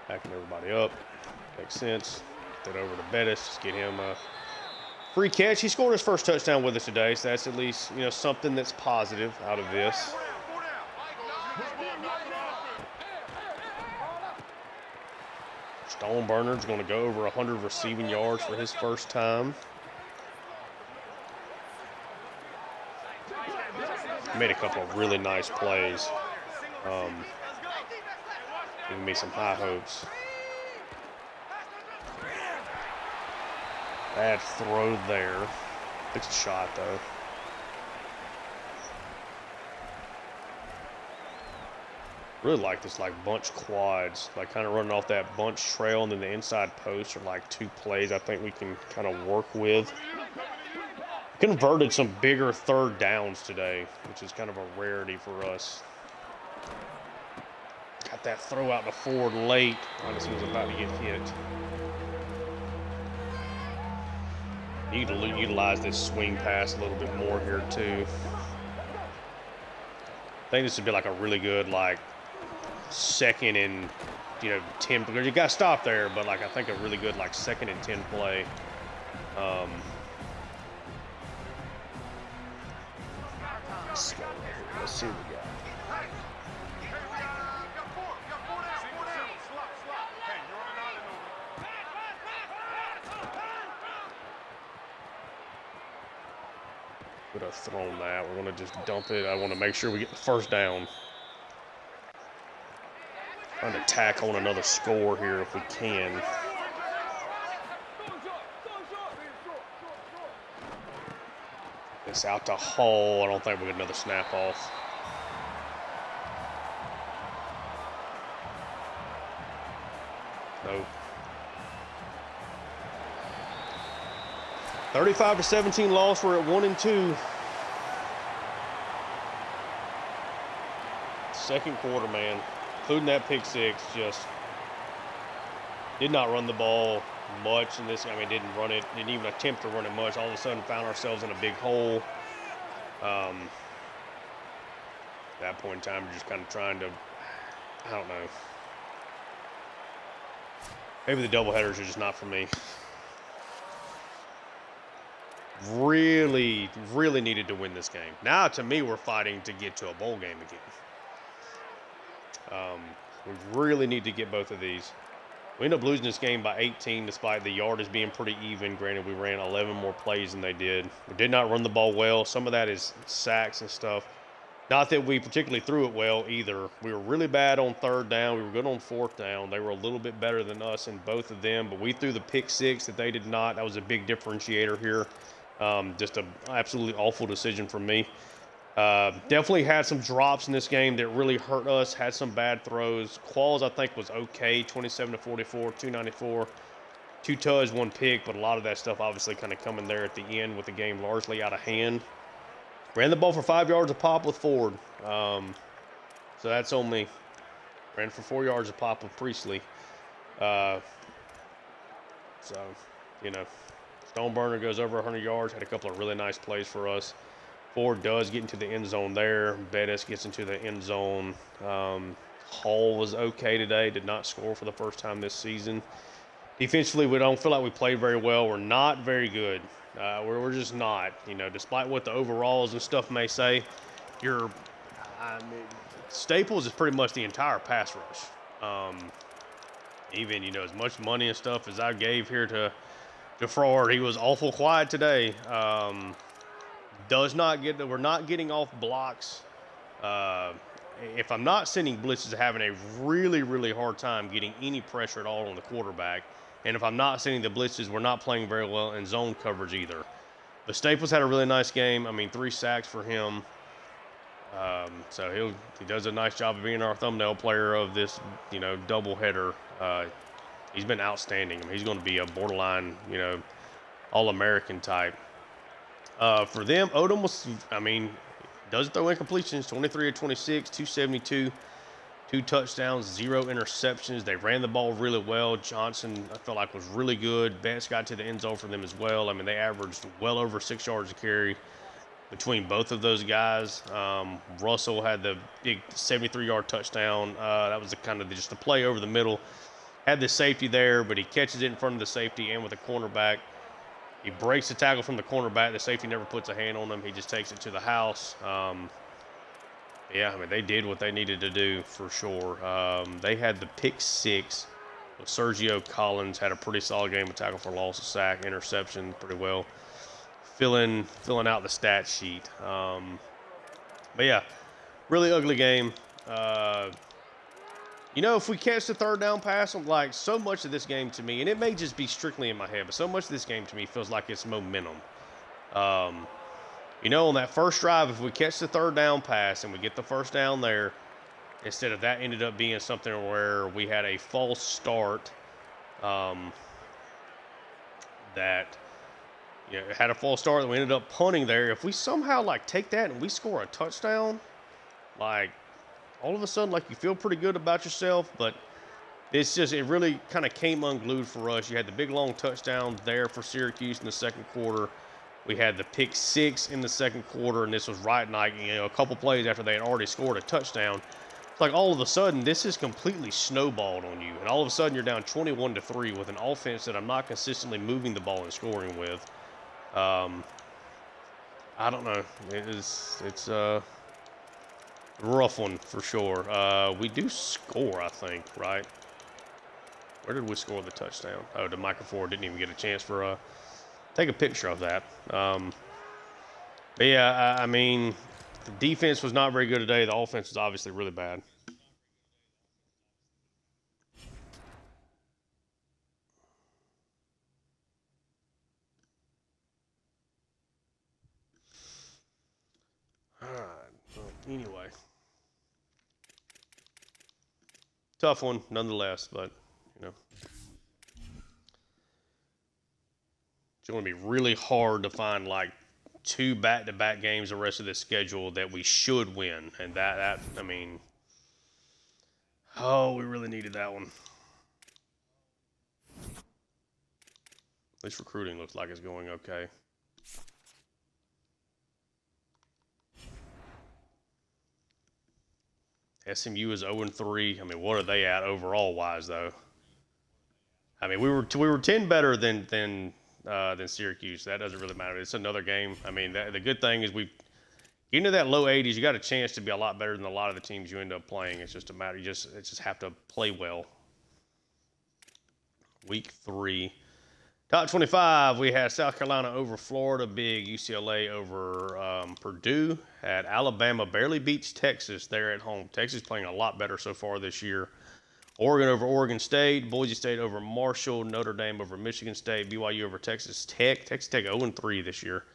Speaker 1: Backing everybody up. Makes sense. Get that over to Bettis. Just get him a free catch. He scored his first touchdown with us today, so that's at least, you know, something that's positive out of this. Stoneburner's going to go over 100 receiving yards for his first time. Made a couple of really nice plays. Giving me some high hopes. Bad throw there. It's a shot, though. Really like this, like, bunch quads. Like, kind of running off that bunch trail and then the inside post are, like, 2 plays I think we can kind of work with. Converted some bigger third downs today, which is kind of a rarity for us. Got that throw out to Ford late. Honestly, he was about to get hit. Need to utilize this swing pass a little bit more here too. I think this would be like a really good, like, second and, you know, 10. Because you got to stop there, but like I think a really good, like, second and 10 play. Let's see what we got. Could have thrown that. We're going to just dump it. I want to make sure we get the first down. Trying to tack on another score here if we can. It's out to Hall. I don't think we'll get another snap off. Nope. 35-17 loss. We're at 1-2. Second quarter, man, including that pick six, just did not run the ball much in this. I mean, didn't run it, didn't even attempt to run it much. All of a sudden found ourselves in a big hole. At that point in time, we're just kind of trying to, I don't know. Maybe the doubleheaders are just not for me. Really, really needed to win this game. Now, to me, we're fighting to get to a bowl game again. We really need to get both of these. We ended up losing this game by 18 despite the yardage being pretty even. Granted, we ran 11 more plays than they did. We did not run the ball well. Some of that is sacks and stuff. Not that we particularly threw it well either. We were really bad on third down. We were good on fourth down. They were a little bit better than us in both of them, but we threw the pick six that they did not. That was a big differentiator here. Just an absolutely awful decision from me. Definitely had some drops in this game that really hurt us. Had some bad throws. Qualls, I think, was okay. 27-44, 294, 2 touchdowns, 1 pick. But a lot of that stuff obviously kind of coming there at the end with the game largely out of hand. Ran the ball for 5 yards a pop with Ford. So that's only. Ran for 4 yards a pop with Priestley. So, you know, Stoneburner goes over 100 yards. Had a couple of really nice plays for us. Ford does get into the end zone there. Bettis gets into the end zone. Hall was okay today. Did not score for the first time this season. Defensively, we don't feel like we played very well. We're not very good. We're just not. You know, despite what the overalls and stuff may say, Staples is pretty much the entire pass rush. Even, you know, as much money and stuff as I gave here to Fraud, he was awful quiet today. We're not getting off blocks. If I'm not sending blitzes, having a really, really hard time getting any pressure at all on the quarterback. And if I'm not sending the blitzes, we're not playing very well in zone coverage either. But Staples had a really nice game. I mean, 3 sacks for him. So he does a nice job of being our thumbnail player of this, you know, doubleheader. He's been outstanding. I mean, he's going to be a borderline, you know, All-American type. For them, Odom was, I mean, does throw incompletions, 23 of 26, 272, 2 touchdowns, 0 interceptions. They ran the ball really well. Johnson, I felt like, was really good. Betts got to the end zone for them as well. I mean, they averaged well over 6 yards a carry. between both of those guys. Russell had the big 73-yard touchdown. That was just the play over the middle. Had the safety there, but he catches it in front of the safety and with the cornerback. He breaks the tackle from the cornerback. The safety never puts a hand on him. He just takes it to the house. Yeah, I mean, they did what they needed to do for sure. They had the pick six. Sergio Collins had a pretty solid game with tackle for loss, a sack, interception, pretty well. Filling out the stat sheet. But yeah, really ugly game. If we catch the third down pass, like so much of this game to me, and it may just be strictly in my head, but so much of this game to me feels like it's momentum. On that first drive, if we catch the third down pass and we get the first down there, instead of that ended up being something where we had a false start it had a false start and we ended up punting there. If we somehow take that and we score a touchdown, all of a sudden you feel pretty good about yourself, but it really kind of came unglued for us. You had the big long touchdown there for Syracuse in the second quarter. We had the pick six in the second quarter, and this was right a couple plays after they had already scored a touchdown. It's like all of a sudden this is completely snowballed on you, and all of a sudden you're down 21-3 with an offense that I'm not consistently moving the ball and scoring with. I don't know. It's a rough one for sure. We do score, I think, right? Where did we score the touchdown? Oh, to Michael Ford. Didn't even get a chance for take a picture of that. But yeah, I mean, the defense was not very good today. The offense was obviously really bad. All right. Well, anyway, tough one nonetheless, but it's going to be really hard to find two back-to-back games the rest of this schedule that we should win, and that I mean, we really needed that one. At least recruiting looks like it's going okay. SMU is 0-3. I mean, what are they at overall wise though? I mean, we were 10 better than Syracuse. That doesn't really matter. It's another game. I mean, the good thing is we get into that low 80s. You got a chance to be a lot better than a lot of the teams you end up playing. It's just a matter. You just have to play well. Week 3. Top 25, we had South Carolina over Florida, big. UCLA over Purdue. Had Alabama barely beats Texas there at home. Texas playing a lot better so far this year. Oregon over Oregon State. Boise State over Marshall. Notre Dame over Michigan State. BYU over Texas Tech. Texas Tech 0-3 this year.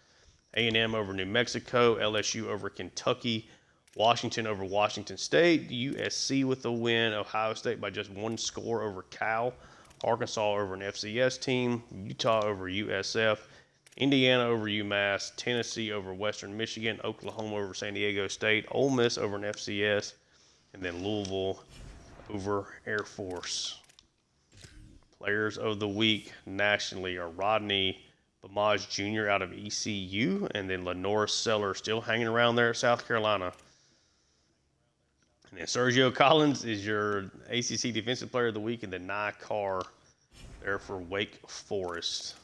Speaker 1: A&M over New Mexico. LSU over Kentucky. Washington over Washington State. USC with the win. Ohio State by just one score over Cal. Arkansas over an FCS team. Utah over USF. Indiana over UMass. Tennessee over Western Michigan. Oklahoma over San Diego State. Ole Miss over an FCS. And then Louisville over Air Force. Players of the week nationally are Rodney Bamaj Jr. out of ECU, and then Lenore Seller still hanging around there at South Carolina. And then Sergio Collins is your ACC Defensive Player of the Week, and then Nye Carr there for Wake Forest.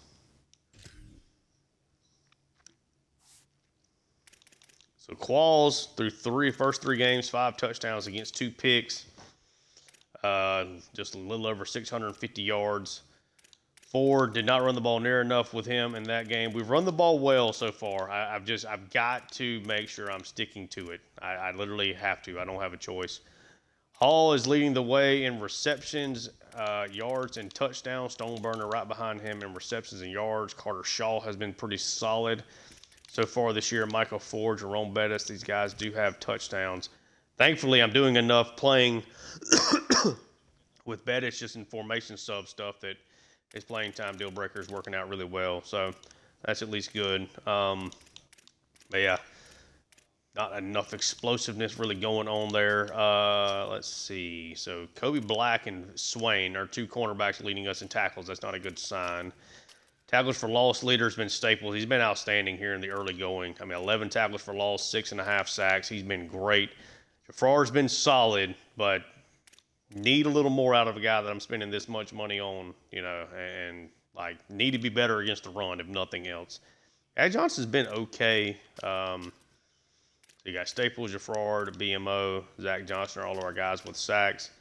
Speaker 1: So Qualls through first three games, 5 touchdowns against 2 picks. Just a little over 650 yards. Ford did not run the ball near enough with him in that game. We've run the ball well so far. I've got to make sure I'm sticking to it. I literally have to. I don't have a choice. Hall is leading the way in receptions, yards, and touchdowns. Stoneburner right behind him in receptions and yards. Carter Shaw has been pretty solid so far this year. Michael Ford, Jerome Bettis, these guys do have touchdowns. Thankfully, I'm doing enough playing with Bettis just in formation sub stuff that his playing time deal breaker is working out really well. So that's at least good. But yeah, not enough explosiveness really going on there. Let's see. So Kobe Black and Swain are 2 cornerbacks leading us in tackles. That's not a good sign. Tackles for loss leader has been Staples. He's been outstanding here in the early going. I mean, 11 tackles for loss, 6.5 sacks. He's been great. Jafrar's been solid, but need a little more out of a guy that I'm spending this much money on, and like need to be better against the run, if nothing else. Ad Johnson's been okay. You got Staples, Jafrar, the BMO, Zach Johnson are all of our guys with sacks.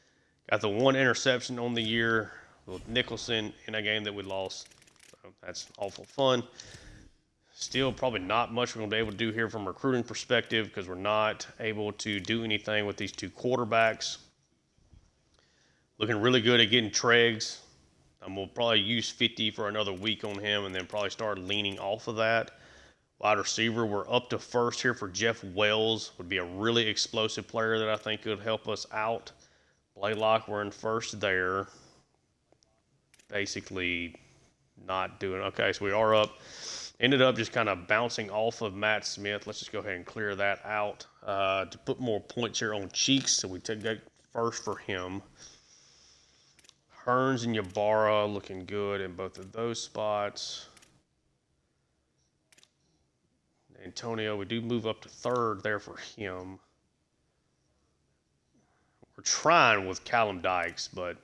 Speaker 1: Got the one interception on the year with Nicholson in a game that we lost. So that's awful fun. Still probably not much we're going to be able to do here from a recruiting perspective because we're not able to do anything with these two quarterbacks. Looking really good at getting Treggs. We'll probably use 50 for another week on him and then probably start leaning off of that. Wide receiver, we're up to first here for Jeff Wells. Would be a really explosive player that I think could help us out. Blaylock, we're in first there. Basically not doing okay. So we are up. Ended up just kind of bouncing off of Matt Smith. Let's just go ahead and clear that out to put more points here on Cheeks. So we took that first for him. Hearns and Ybarra looking good in both of those spots. Antonio, we do move up to third there for him. We're trying with Callum Dykes, but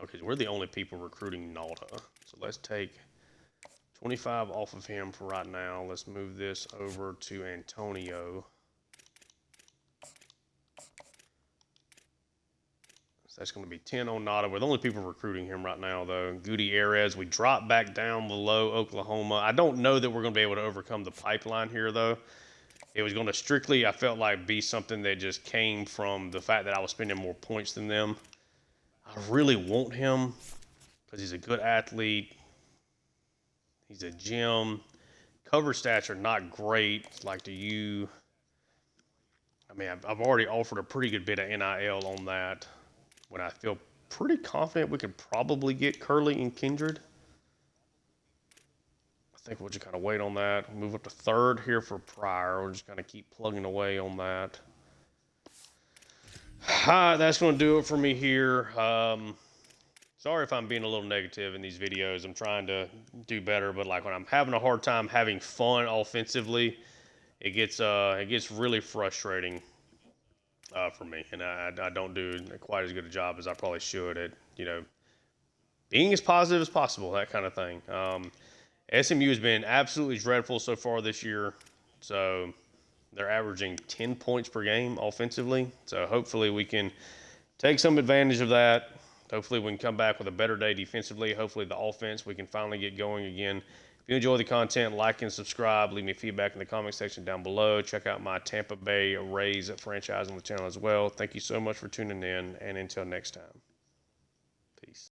Speaker 1: okay, so we're the only people recruiting Nauta. So let's take 25 off of him for right now. Let's move this over to Antonio. That's going to be 10 on Nada. We're the only people recruiting him right now, though. Gutierrez, we dropped back down below Oklahoma. I don't know that we're going to be able to overcome the pipeline here, though. It was going to strictly, I felt like, be something that just came from the fact that I was spending more points than them. I really want him because he's a good athlete. He's a gem. Cover stats are not great. Like, do you... I mean, I've already offered a pretty good bit of NIL on that. When I feel pretty confident we could probably get Curley and Kindred. I think we'll just kind of wait on that. Move up to third here for Pryor. We'll just kind of keep plugging away on that. That's going to do it for me here. Sorry if I'm being a little negative in these videos. I'm trying to do better, but like when I'm having a hard time having fun offensively, it gets really frustrating. For me, and I don't do quite as good a job as I probably should at, being as positive as possible, that kind of thing. SMU has been absolutely dreadful so far this year, so they're averaging 10 points per game offensively, so hopefully we can take some advantage of that. Hopefully we can come back with a better day defensively. Hopefully the offense, we can finally get going again. If you enjoy the content, like and subscribe. Leave me feedback in the comment section down below. Check out my Tampa Bay Rays franchise on the channel as well. Thank you so much for tuning in, and until next time.